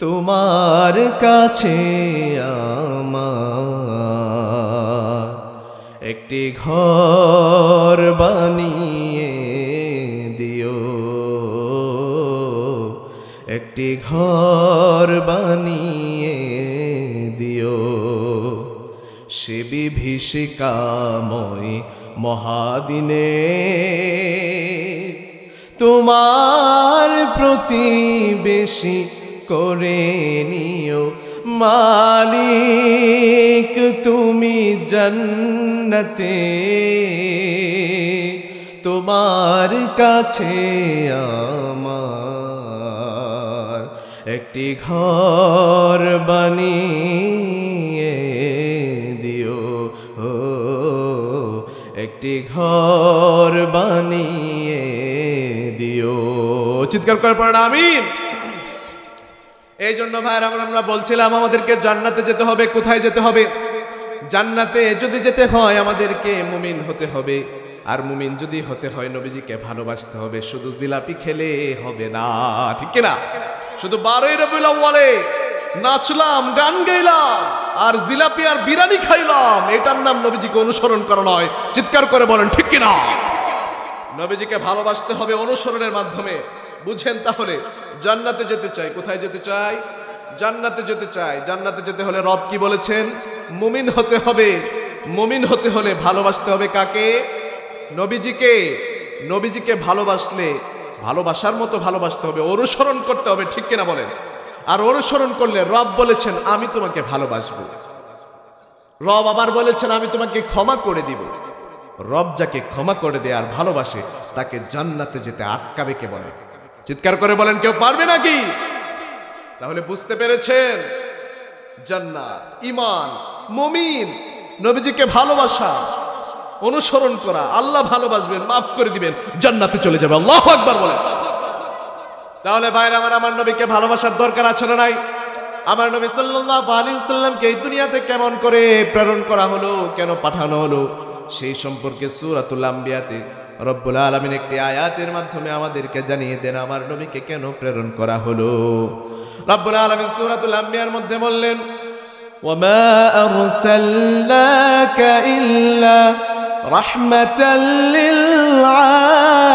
A: তোমার কাছে আমার একটি ঘর বানিয়ে দিও, একটি ঘর বানিয়ে দিও। সে বিভীষিকাময় মহাদিনে তোমার প্রতিবেশী করে নিও। মালিক তুমি জান্নাতে, তোমার কাছে আমার একটি ঘর বানিয়ে দিও, একটি ঘর বানিয়ে দিও। চিৎকার করে পড়েন আমিন। এই জন্য ভাইরা আমরা বলছিলাম আমাদেরকে জান্নাতে যেতে হবে। কোথায় যেতে হবে? জান্নাতে যদি যেতে হয় আমাদেরকে মুমিন হতে হবে। আর মুমিন যদি হতে হয় নবীজিকে ভালোবাসতে হবে। শুধু জিলাপি খেলে হবে না, ঠিক কিনা? শুধু 12 রবিউল আউয়ালে নাচলাম, গান গাইলাম আর জিলাপি আর বিরিয়ানি খাইলাম, এটার নাম নবীজিকে অনুসরণ করা নয়। চিৎকার করে বলেন ঠিক কিনা? নবীজিকে ভালোবাসতে হবে অনুসরণের মাধ্যমে। বুঝেন তাহলে? জান্নাতে যেতে চাই। কোথায় যেতে চাই? জান্নাতে যেতে চাই। জান্নাতে যেতে হলে রব কি বলেছেন? মুমিন হতে হবে। মুমিন হতে হলে ভালোবাসতে হবে কাকে? নবীজিকে। নবীজিকে ভালোবাসলে ভালোবাসার মতো ভালোবাসতে হবে, অনুসরণ করতে হবে, ঠিক কিনা বলেন? আর অনুসরণ করলে রব বলেছেন আমি তোমাকে ভালোবাসবো। রব আবার বলেছেন আমি তোমাকে ক্ষমা করে দিব। রব যাকে ক্ষমা করে দেয় আর ভালোবাসে তাকে জান্নাতে যেতে আটকাবে কে বলে? চিৎকার করে বলেন কেউ পারবে নাকি? তাহলে বুঝতে পেরেছেন, জান্নাত, ঈমান, মুমিন, নবীজিকে ভালোবাসা, অনুসরণ করা, আল্লাহ ভালোবাসবেন, মাফ করে দিবেন, জান্নাতে চলে যাবে। আল্লাহু আকবার বলেন। তাহলে ভাইরা আমার নবীকে ভালোবাসার দরকার আছে না নাই? আমার নবী সাল্লাল্লাহু আলাইহি ওয়াসাল্লামকে এই দুনিয়াতে কেমন করে প্রেরণ করা হলো, কেন পাঠানো হলো, সেই সম্পর্কে সূরাতুল আম্বিয়াতে রব্বুল আলামিন একটি আয়াতের মাধ্যমে আমাদেরকে জানিয়ে দেন আমার নবীকে কেন প্রেরণ করা হলো। রব্বুল আলামিন সূরাতুল আম্বিয়ার মধ্যে বললেন ওয়ামা আরসালনাকা ইল্লা রাহমাতাল লিল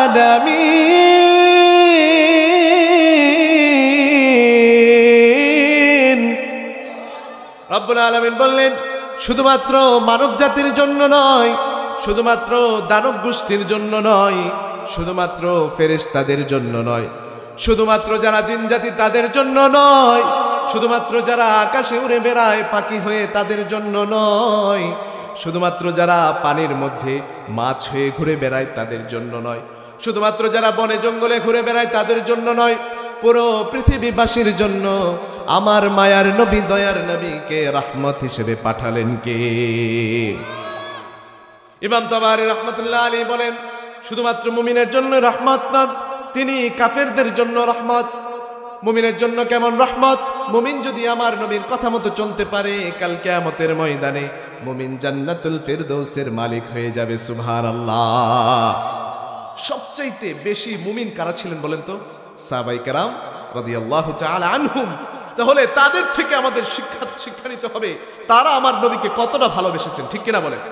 A: আলামিন। রব্বুল আলামিন বললেন শুধুমাত্র মানব জাতির জন্য নয়, শুধুমাত্র দানব গোষ্ঠীর জন্য নয়, শুধুমাত্র ফেরেশতাদের জন্য নয়, শুধুমাত্র যারা জিন জাতি তাদের জন্য নয়, শুধুমাত্র যারা আকাশে উড়ে বেড়ায় পাখি হয়ে তাদের জন্য নয়, শুধুমাত্র যারা পানির মধ্যে মাছ হয়ে ঘুরে বেড়ায় তাদের জন্য নয়, শুধুমাত্র যারা বনে জঙ্গলে ঘুরে বেড়ায় তাদের জন্য নয়, পুরো পৃথিবীবাসীর জন্য আমার মায়ার নবী, দয়ার নবীকে রহমত হিসেবে পাঠালেন কে? ইমাম তাবারী রাহমাতুল্লাহ আলাইহি বলেন শুধুমাত্র মুমিনের জন্য রহমত না, তিনি কাফেরদের জন্য রহমত। মুমিনের জন্য কেমন রহমত? মুমিন যদি আমার নবীর কথা মতো চলতে পারে কাল কিয়ামতের ময়দানে মুমিন জান্নাতুল ফিরদৌসের মালিক হয়ে যাবে। সুবহানাল্লাহ। সবচাইতে বেশি মুমিন কারা ছিলেন বলেন তো? সাহাবায়ে কেরাম রাদিয়াল্লাহু তাআলা আনহুম। তাহলে তাদের থেকে আমাদের শিক্ষা নিতে হবে তারা আমার নবীকে কতটা ভালোবেসেছেন, ঠিক কিনা বলেন?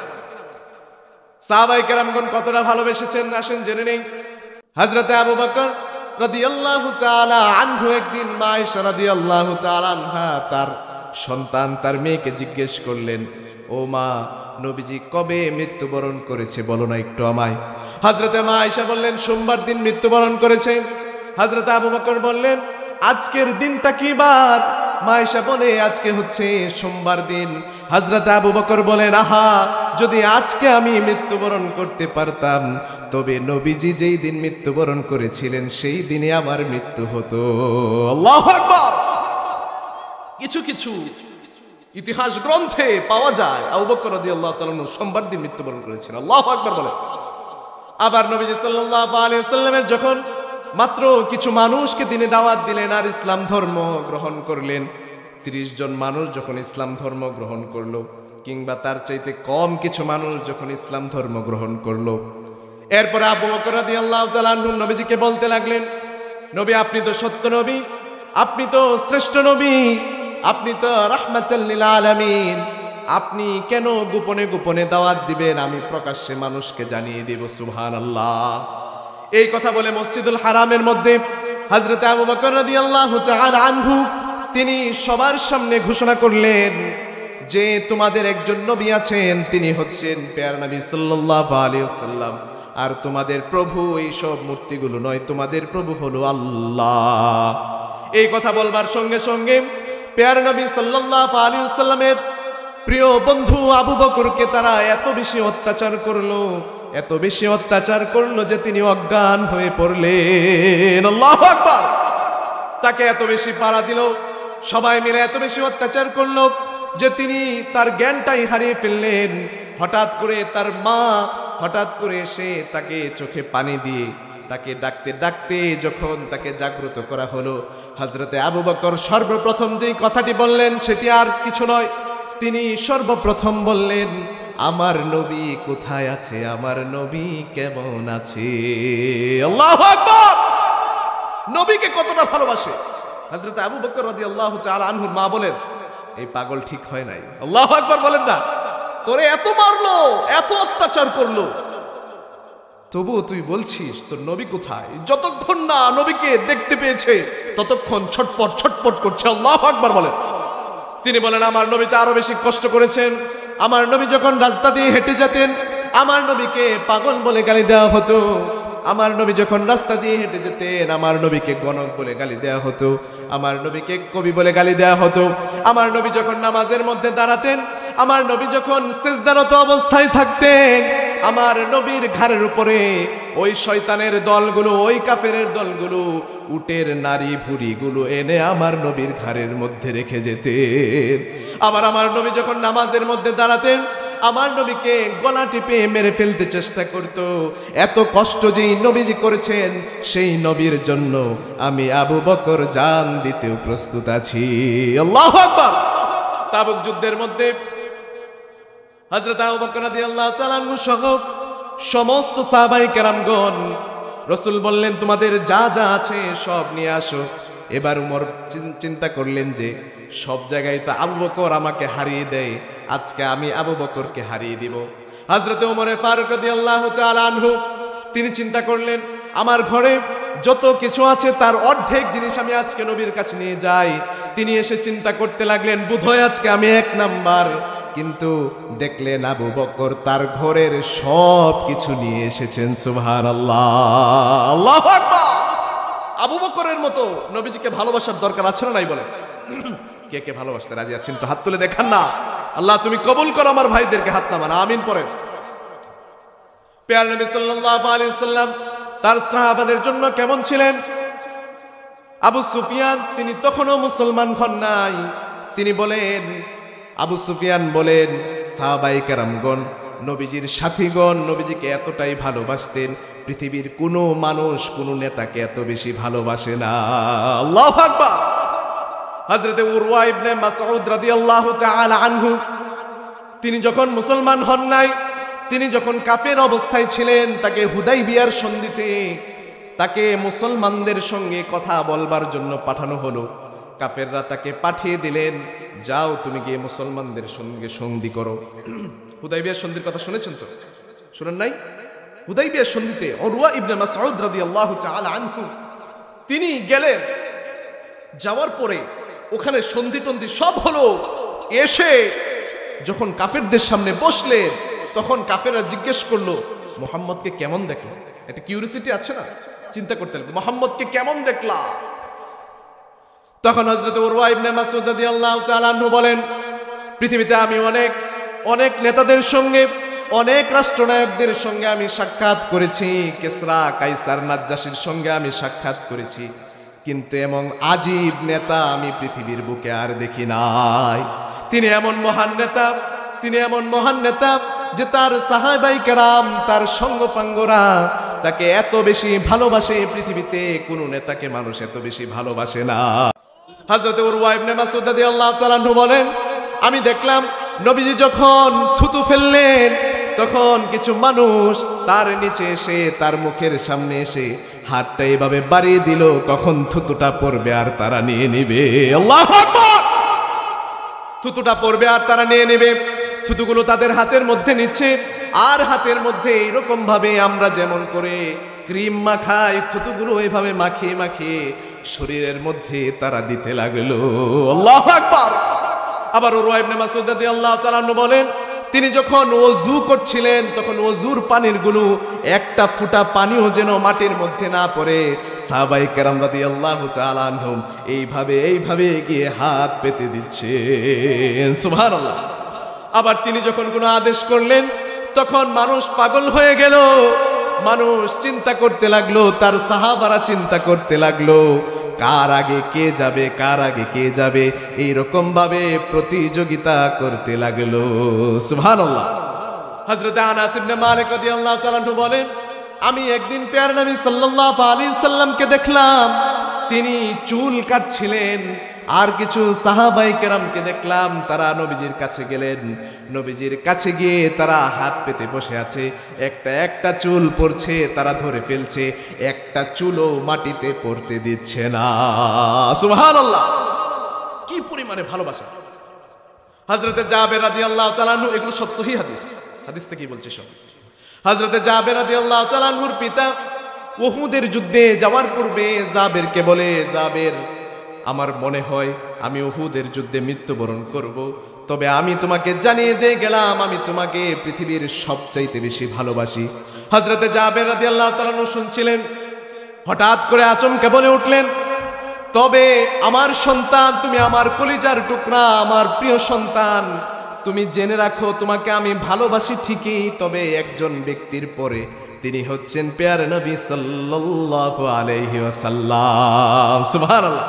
A: সাহাবায়ে কেরামগণ কতটা ভালোবেসেছেন আসেন জেনে নেই। হযরতে আবু বকর রাদিয়াল্লাহু তাআলা আনহু একদিন মা আয়েশা রাদিয়াল্লাহু তাআলা আনহা তার সন্তান তার মেয়েকে জিজ্ঞেস করলেন, ও মা, নবীজি কবে মৃত্যুবরণ করেছে বলো না একটু আমায়। হযরতে মা আয়েশা বললেন, সোমবার দিন মৃত্যুবরণ করেছে। হযরতে আবু বকর বললেন, আজকের দিনটা কি বার? মা আয়েশা বলে, আজকে হচ্ছে সোমবার দিন। হযরতে আবু বকর বলেন, আহা, যদি আজকে আমি মৃত্যুবরণ করতে পারতাম তবে নবীজি যেই দিন মৃত্যুবরণ করেছিলেন সেই দিনে আমার মৃত্যু হতো। আল্লাহু আকবার। কিছু কিছু ইতিহাস গ্রন্থে পাওয়া যায় আবু বকর রাদিয়াল্লাহু তাআলা সোমবার দিন মৃত্যুবরণ করেছেন। আল্লাহু আকবার বলে। আবার নবীজি সাল্লাল্লাহু আলাইহি ওয়াসাল্লামের যখন মাত্র কিছু মানুষকে তিনি দাওয়াত দিলেন আর ইসলাম ধর্ম গ্রহণ করলেন, 30 জন মানুষ যখন ইসলাম ধর্ম গ্রহণ করলো, কিংবা তার চাইতে কম কিছু মানুষ যখন ইসলাম ধর্ম গ্রহণ করলো, এরপরে আবু বকর রাদিয়াল্লাহু তাআলা আনহু নবীজিকে বলতে লাগলেন, নবী, আপনি তো সত্য নবী, আপনি তো শ্রেষ্ঠ নবী, আপনি তো রাহমাতাল লিল আলামিন, আপনি কেন গোপনে গোপনে দাওয়াত দিবেন? আমি প্রকাশ্যে মানুষকে জানিয়ে দেব। সুবহানাল্লাহ। এই কথা বলে মসজিদুল হারামের মধ্যে হযরতে আবু বকর রাদিয়াল্লাহু তাআলা আনহু তিনি সবার সামনে ঘোষণা করলেন যে তোমাদের একজন নবী আছেন, তিনি হচ্ছেন পেয়ার নবী সাল্লাল্লাহু আলাইহি ওয়াসাল্লাম, আর তোমাদের প্রভু এই সব মূর্তিগুলো নয়, তোমাদের প্রভু হলো আল্লাহ। এই কথা বলবার সঙ্গে সঙ্গে পেয়ার নবী সাল্লাল্লাহু আলাইহি ওয়াসাল্লামের প্রিয় বন্ধু আবু বকরকে তারা এত বেশি অত্যাচার করলো, এত বেশি অত্যাচার করলো যে তিনি অজ্ঞান হয়ে পড়লেন। আল্লাহু আকবার। তাকে এত বেশি পাড়া দিল, সবাই মিলে এত বেশি অত্যাচার করলো যে তিনি তার জ্ঞানটাই হারিয়ে ফেললেন। হঠাৎ করে তার মা হঠাৎ করে এসে তাকে চোখে পানি দিয়ে তাকে ডাকতে ডাকতে যখন তাকে জাগ্রত করা হলো, হযরতে আবু বকর সর্বপ্রথম যেই কথাটি বললেন সেটি আর কিছু নয়, তিনি সর্বপ্রথম বললেন, আমার নবী কোথায় আছে? আমার নবী কেমন আছে? আল্লাহু আকবার। নবীকে কতটা ভালোবাসে। হযরত আবু বকর রাদিয়াল্লাহু তাআলা আনহুর মা বলেন, এই পাগল ঠিক হয় নাই। আল্লাহু আকবার বলেন না। তোরে এত মারলো, এত অত্যাচার করলো, তবুও তুই বলছিস তোর নবী কোথায়? যতক্ষণ না নবীকে দেখতে পেয়েছে ততক্ষণ ছটপট ছটপট করছে। আল্লাহু আকবার বলেন। তিনি বলেন, আমার নবীতে আরো বেশি কষ্ট করেছেন। আমার নবী যখন রাস্তা দিয়ে হেঁটে যেতেন আমার নবীকে পাগল বলে গালি দেওয়া হতো। আমার নবী যখন রাস্তা দিয়ে হেঁটে যেতেন আমার নবীকে গণক বলে গালি দেওয়া হতো। আমার নবীকে কবি বলে গালি দেওয়া হতো। আমার নবী যখন নামাজের মধ্যে দাঁড়াতেন, আমার নবী যখন সিজদারত অবস্থায় থাকতেন, আমার নবীর ঘাড়ের উপরে ওই শয়তানের দলগুলো, ওই কাফেরের দলগুলো উটের নারী ভুঁড়িগুলো এনে আমার নবীর ঘাড়ের মধ্যে রেখে যেতেন। আবার আমার নবী যখন নামাজের মধ্যে দাঁড়াতেন আমার নবীকে গলা টিপে মেরে ফেলতে চেষ্টা করত। এত কষ্ট যেই নবীজি করেছেন সেই নবীর জন্য আমি আবু বকর জান দিতেও প্রস্তুত আছি। আল্লাহু আকবার। তাবুক যুদ্ধের মধ্যে হযরত আবু বকর রাদিয়াল্লাহু তাআলা আনহু সহ সমস্ত সাহাবায়ে কেরামগণ, রাসূল বললেন তোমাদের যা যা আছে সব নিয়ে আসো। এবার উমর চিন্তা করলেন যে সব জায়গায় তো আবু বকর আমাকে হারিয়ে দেয়, আজকে আমি আবু বকরকে হারিয়ে দিব। হযরত ওমরে ফারুক রাদিয়াল্লাহু তাআলা আনহু তিনি চিন্তা করলেন আমার ঘরে যত কিছু আছে তার অর্ধেক জিনিস আমি আজকে নবীর কাছে নিয়ে যাই। তিনি এসে চিন্তা করতে লাগলেন বোধহয় আজকে আমি 1 নাম্বার, কিন্তু দেখলেন আবু বকর তার ঘরের সব কিছু নিয়ে এসেছেন। সুবহানাল্লাহ। আল্লাহু আকবার। আবু বকরের মতো নবীজিকে ভালোবাসার দরকার আছে না নাই বলেন? কে কে ভালোবাসতে রাজি আছেন একটু হাত তুলে দেখান না। আল্লাহ তুমি কবুল করো আমার ভাইদেরকে, হাত নামান, আমিন পড়েন। প্যারা নবী সাল্লাল্লাহু আলাইহি ওয়াসাল্লাম তার সাহাবাদের জন্য কেমন ছিলেন? আবু সুফিয়ান তিনি তখনও মুসলমান হন নাই। তিনি বলেন, আবু সুফিয়ান বলেন সাহাবায়ে কেরামগণ নবীজির সাথীগণ নবীজিকে এতটাই ভালোবাসতেন, পৃথিবীর কোনো মানুষ কোনো নেতাকে এত বেশি ভালোবাসে না। আল্লাহু আকবার। হযরতে উরওয়া ইবনে মাসউদ রাদিয়াল্লাহু তাআলা আনহু তিনি যখন মুসলমান হন নাই, তিনি যখন কাফের অবস্থায় ছিলেন, তাকে হুদাইবিয়ার সন্ধিতে তাকে মুসলমানদের সঙ্গে কথা বলবার জন্য পাঠানো হলো। কাফেররা তাকে পাঠিয়ে দিলেন, যাও তুমি গিয়ে মুসলমানদের সঙ্গে সন্ধি করো। হুদাইবিয়ার সন্ধির কথা শুনেছেন তো? শুনেন নাই? হুদাইবিয়া সন্ধিতে উরওয়া ইবনে মাসউদ রাদিয়াল্লাহু তাআলা আনহু তিনি গেলেন, যাওয়ার পরে ওখানে সন্ধি টন্ধি সব হলো, এসে যখন কাফেরদের সামনে বসলেন তখন কাফেররা জিজ্ঞেস করলো মুহাম্মদকে কেমন দেখলো? একটা কিউরিসিটি আছে না, চিন্তা করতে লাগলো মুহাম্মদকে কেমন দেখলা? তখন হযরত উরওয়া ইবনে মাসউদ রাদিয়াল্লাহু তাআলা আনহু বলেন, পৃথিবীতে আমি অনেক অনেক নেতাদের সঙ্গে, অনেক রাষ্ট্রনায়কদের সঙ্গে আমি সাক্ষাৎ করেছি, কিসরা কাইসার নাজ্জাশীর সঙ্গে আমি সাক্ষাৎ করেছি, কিন্তু এমন আজীব নেতা আমি পৃথিবীর বুকে আর দেখি নাই। তিনি এমন মহান নেতা, তিনি এমন মহান নেতা যে তার সাহাবাই কেরাম, তার সঙ্গপাঙ্গরা তাকে এত বেশি ভালোবাসে, পৃথিবীতে কোনো নেতাকে মানুষ এত বেশি ভালোবাসে না। হযরত উরওয়া ইবনে মাসউদ রাদিয়াল্লাহু তাআলা আনহু বলেন, আমি দেখলাম নবীজি যখন থুতু ফেললেন তখন কিছু মানুষ তার নিচে এসে, তার মুখের সামনে এসে হাতটা এভাবে বাড়িয়ে দিল, কখন থুতুটা পড়বে আর তারা নিয়ে নেবে। আল্লাহু আকবার! থুতুটা পড়বে আর তারা নিয়ে নেবে। থুতুগুলো তাদের হাতের মধ্যে নিচ্ছে, আর হাতের মধ্যে এরকম ভাবে আমরা যেমন করে ক্রিম মাখাই, থুতুগুলো এইভাবে মাখিয়ে মাখিয়ে শরীরের মধ্যে তারা দিতে লাগলো। আল্লাহু আকবার! আবার উরওয়া ইবনে মাসউদ রাদিয়াল্লাহু তাআলা আনহু বলেন, তিনি যখন ওযু করছিলেন তখন ওযুর পানির গুলো একটা ফুটা পানিও যেন মাটির মধ্যে না পড়ে, সাহাবায়ে কেরাম রাদিয়াল্লাহু তাআলা আনহুম এইভাবে গিয়ে হাত পেতে দিচ্ছেন। সুবহানাল্লাহ। আবার তিনি যখন কোনো আদেশ করলেন তখন মানুষ পাগল হয়ে গেল, মানুষ চিন্তা করতে লাগলো, তার সাহাবারা চিন্তা করতে লাগলো কার আগে কে যাবে, কার আগে কে যাবে, এইরকম ভাবে প্রতিযোগিতা করতে লাগলো। সুবহানাল্লাহ। হযরত আনাস ইবনে মালিক রাদিয়াল্লাহু তাআলা আনহু বলেন, আমি একদিন প্যার নবী সাল্লাল্লাহু আলাইহি সাল্লামকে দেখলাম তিনি চুল কাটছিলেন, আর কিছু সাহাবায়ে কেরামকে দেখলাম তারা নবীজির কাছে গেলেন, নবীজির কাছে গিয়ে তারা হাত পেতে বসে আছে, একটা একটা চুল পড়ছে, তারা ধরে ফেলছে, একটা চুলও মাটিতে পড়তে দিচ্ছে না। সুবহানাল্লাহ! কি পরিমাণে ভালোবাসা। হযরতে জাবের রাদিয়াল্লাহু তাআলা আনহু, এগুলো সব সহিহ হাদিস, হাদিস থেকে বলছি সব। হযরতে জাবের রাদিয়াল্লাহু তাআলা আনহুর পিতা উহুদের যুদ্ধে যাওয়ার পূর্বে জাবেরকে বলে, জাবের আমার মনে হয় আমি উহুদের যুদ্ধে মৃত্যুবরণ করব, তবে আমি তোমাকে জানিয়ে দিয়ে গেলাম আমি তোমাকে পৃথিবীর সবচাইতে বেশি ভালোবাসি। হযরতে জাবের রাদিয়াল্লাহু তাআলা আনহু শুনছিলেন, হঠাৎ করে আচমকা বলে উঠলেন, তবে আমার সন্তান, তুমি আমার কলিজার টুকরা, আমার প্রিয় সন্তান, তুমি জেনে রাখো তোমাকে আমি ভালোবাসি ঠিকই, তবে একজন ব্যক্তির পরে তিনি হচ্ছেন প্যারে নবী সাল্লাল্লাহু আলাইহি ওয়াসাল্লাম। সুবহানাল্লাহ।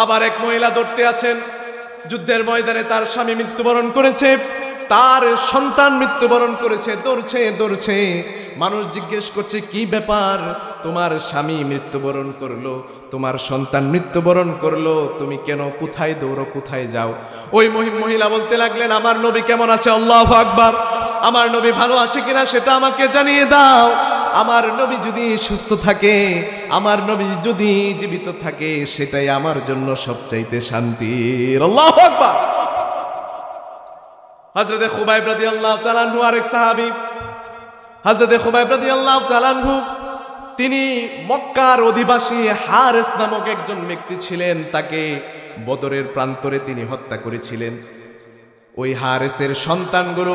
A: আবার এক মহিলা ধরতে আছেন, যুদ্ধের ময়দানে তার স্বামী মৃত্যুবরণ করেছে, তার সন্তান মৃত্যুবরণ করেছে, দৌড়ছে। মানুষ জিজ্ঞেস করছে, কি ব্যাপার, তোমার স্বামী মৃত্যুবরণ করলো, তোমার সন্তান মৃত্যুবরণ করলো, তুমি কেন, কোথায় দৌড়ো, কোথায় যাও? ওই মহিলা বলতে লাগলেন, আমার নবী কেমন আছে? আল্লাহু আকবার! আমার নবী ভালো আছে কিনা সেটা আমাকে জানিয়ে দাও। আমার নবী যদি সুস্থ থাকে, আমার নবী যদি জীবিত থাকে, সেটাই আমার জন্য সবচাইতে শান্তির। আল্লাহু আকবার! হযরতে খুবাইব রাদিয়াল্লাহু তাআলা আনহু আরেক সাহাবী, হযরতে খুবাইব রাদিয়াল্লাহু তাআলা আনহু তিনি মক্কার অধিবাসী হারেস নামক একজন ব্যক্তি ছিলেন, তাকে বদরের প্রান্তরে তিনি হত্যা করেছিলেন। ওই হারেসের সন্তানগুলো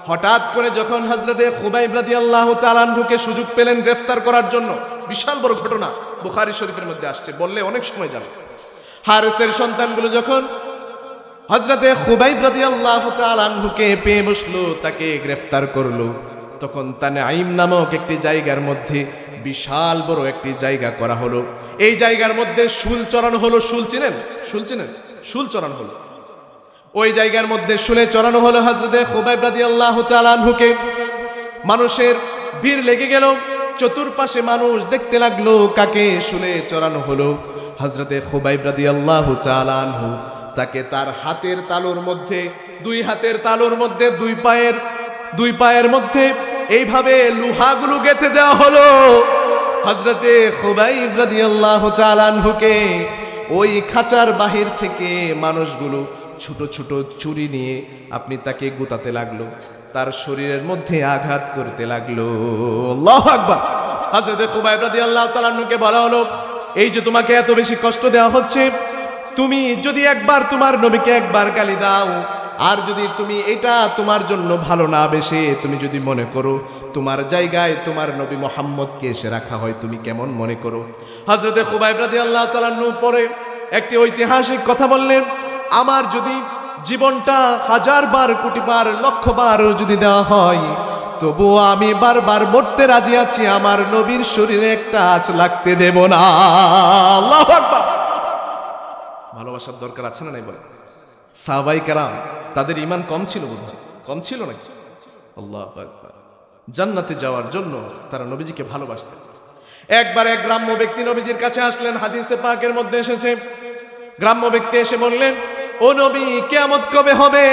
A: হঠাৎ করে যখন হযরতে খুবাইব রাদিয়াল্লাহু তাআলা আনহুকে সুযোগ পেলেন গ্রেফতার করার জন্য, বিশাল বড় ঘটনা, বুখারী শরীফের মধ্যে আসছে, বললে অনেক সময় যাবে। হারেসের সন্তানগুলো যখন হযরতে খুবাইব রাদিয়াল্লাহু তাআলা আনহুকে পেয়ে বসলো, তাকে গ্রেফতার করলো, তখন তানঈম নামক একটি জায়গার মধ্যে বিশাল বড় একটি জায়গা করা হলো। এই জায়গার মধ্যে শুল চড়ানো হলো। শুল চিনেন? শুল চড়ানো হলো। ওই জায়গার মধ্যে শুলে চড়ানো হলো হযরতে খুবাইব রাদিয়াল্লাহু তাআলা আনহুকে। মানুষের ভিড় লেগে গেল, চতুর্পাশে মানুষ দেখতে লাগলো কাকে শুলে চড়ানো হলো। হযরতে খুবাইব রাদিয়াল্লাহু তাআলা আনহু তাকে তার হাতের তালুর মধ্যে, দুই হাতের তালুর মধ্যে, দুই পায়ের মধ্যে এইভাবে লোহাগুলো গেঁথে দেওয়া হলো। হযরতে খুবাইব রাদিয়াল্লাহু তাআলা আনহুকে ওই খাঁচার বাহির থেকে মানুষগুলো ছোট ছোট ছুরি নিয়ে আপনি তাকে গুতাতে লাগলো, তার শরীরের মধ্যে আঘাত করতে লাগলো। আল্লাহু আকবার। হযরত খুবাইব রাদিয়াল্লাহু তাআলা আনহুকে বলা হলো, এই যে তোমাকে এত বেশি কষ্ট দেওয়া হচ্ছে, তুমি যদি একবার তোমার নবীকে একবার গালি দাও, আর যদি তুমি এটা তোমার জন্য ভালো না বেশে তুমি যদি মনে করো তোমার জায়গায় তোমার নবী মুহাম্মদকে এসে রাখা হয়, তুমি কেমন মনে করো? হযরত খুবাইব রাদিয়াল্লাহু তাআলা আনহু পরে একটি ঐতিহাসিক কথা বললেন, আমার যদি জীবনটা 1000 বার, কোটি বার, লক্ষ বার যদি দেওয়া হয়, তবুও আমি বারবার মরতে রাজি আছি, আমার নবীর শরীরে একটা আঁচ লাগতে দেব না। আল্লাহু আকবার। ভালোবাসার দরকার আছে না নাই বলে? সাহাবায়ে কেরাম তাদের ঈমান কম ছিল, বুঝছি কম ছিল নাকি? আল্লাহু আকবার। জান্নাতে যাওয়ার জন্য তারা নবীজিকে ভালোবাসতেন। একবার এক গ্রাম্য ব্যক্তি নবীজির কাছে আসলেন, হাদিসে পাকের মধ্যে এসেছে, গ্রাম্য ব্যক্তি এসে বললেন, ও নবী, কিয়ামত কবে হবে?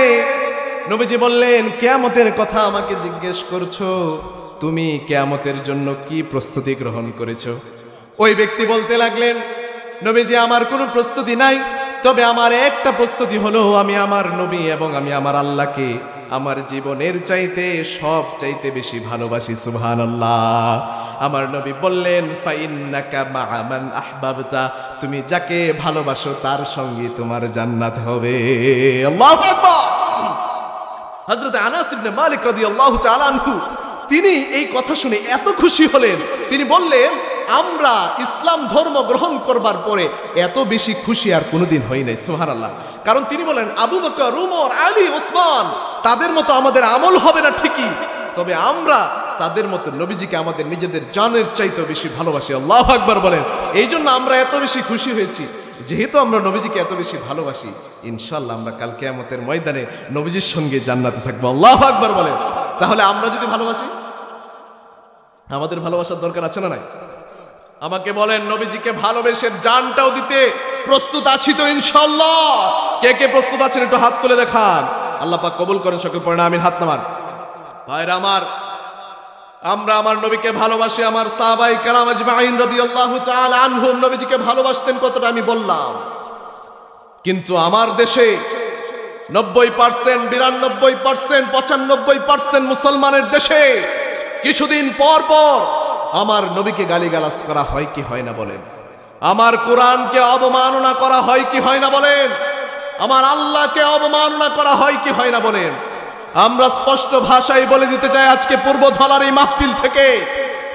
A: নবীজি বললেন, কিয়ামতের কথা আমাকে জিজ্ঞেস করছো? তুমি কিয়ামতের জন্য কি প্রস্তুতি গ্রহণ করেছো? ওই ব্যক্তি বলতে লাগলেন, নবীজি, আমার কোনো প্রস্তুতি নাই, তবে আমার একটা প্রস্তুতি হলো আমি আমার নবী এবং আমি আমার আল্লাহকে আমার জীবনের চাইতে সব চাইতে বেশি ভালোবাসি। সুবহানাল্লাহ। আমার নবী বললেন, ফাইন্নাকা মা'a মান আহবাবতা, তুমি যাকে ভালোবাসো তার সঙ্গে তোমার জান্নাত হবে। আল্লাহু আকবার। হযরত আনাস ইবনে মালিক রাদিয়াল্লাহু তাআলা আনহু তিনি এই কথা শুনে এত খুশি হলেন, তিনি বললেন, আমরা ইসলাম ধর্ম গ্রহণ করবার পরে এত বেশি খুশি আর কোনোদিন হই নাই। সুবহানাল্লাহ। কারণ তিনি বলেন, আবু বকর, উমর, আলী, ওসমান তাদের মতো আমাদের আমল হবে না ঠিকই, তবে আমরা তাদের মতো নবীজিকে আমাদের নিজেদের জানের চাইতে বেশি ভালোবাসি। আল্লাহু আকবার বলেন। এই জন্য আমরা এত বেশি খুশি হয়েছি, যেহেতু আমরা নবীজিকে এত বেশি ভালোবাসি, ইনশাআল্লাহ আমরা কাল কিয়ামতের ময়দানে নবীজির সঙ্গে জান্নাতে থাকবো। আল্লাহু আকবার বলেন। তাহলে আমরা যদি ভালোবাসি, আমাদের ভালোবাসার দরকার আছে না নাই? আমাকে বলেন, নবীজিকে ভালোবেসে জানটাও দিতে প্রস্তুত আছি তো ইনশাআল্লাহ? কে কে প্রস্তুত আছেন একটু হাত তুলে দেখান। আল্লাহ পাক কবুল করেন, সকল পড়েন আমিন। হাত নামান। ভাইরা আমার, আমরা আমার নবীকে ভালোবাসি। আমার সাহাবায়ে কেরাম আজমাইন রাদিয়াল্লাহু তাআলা আনহুম নবীজিকে ভালোবাসতেন কতটা আমি বললাম, কিন্তু আমার দেশে 90%, 92%, 95% মুসলমানের দেশে কিছুদিন পর পর আমার নবীকে গালিগালাজ করা হয় কি হয় না বলেন? আমার কোরআনকে অবমাননা করা হয় কি হয় না বলেন? আমার আল্লাহকে অবমাননা করা হয় কি হয় না বলেন? আমরা স্পষ্ট ভাষায় বলে দিতে চাই আজকে পূর্বধলার এই মাহফিল থেকে,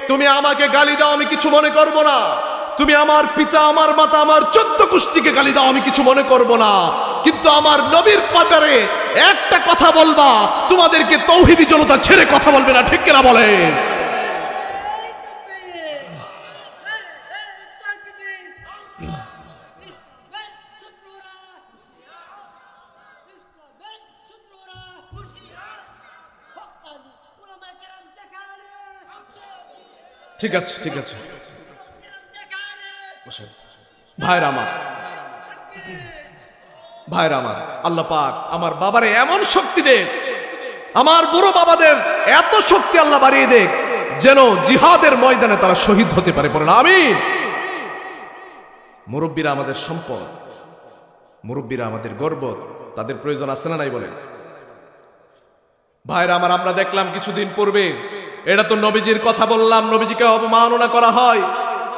A: তুমি আমাকে গালি দাও আমি কিছু মনে করব না, তুমি আমার পিতা, আমার মাতা, আমার 14 গোষ্ঠীকে গালি দাও আমি কিছু মনে করব না, কিন্তু আমার নবীর ব্যাপারে একটা কথা বলবা, তোমাদেরকে তৌহিদি জনতা ছেড়ে কথা বলবে না, ঠিক কিনা বলেন? ঠিক আছে, ঠিক আছে, ভাইরা আমার, ভাইরা আমার, আল্লাহ পাক আমার বাবারে এমন শক্তি দেখ, আমার বুড়ো বাবাদের এত শক্তি আল্লাহ বাড়িয়ে দেখ, যেন জিহাদের ময়দানে তারা শহীদ হতে পারে। পড়েন আমিন। মুরব্বীরা আমাদের সম্পদ, মুরব্বীরা আমাদের গর্ব, তাদের প্রয়োজন আছে না নাই বলেন? ভাইরা আমার, আমরা দেখলাম কিছুদিন পূর্বে, এটা তো নবীজির কথা বললাম, নবীজিকে অবমাননা করা হয়।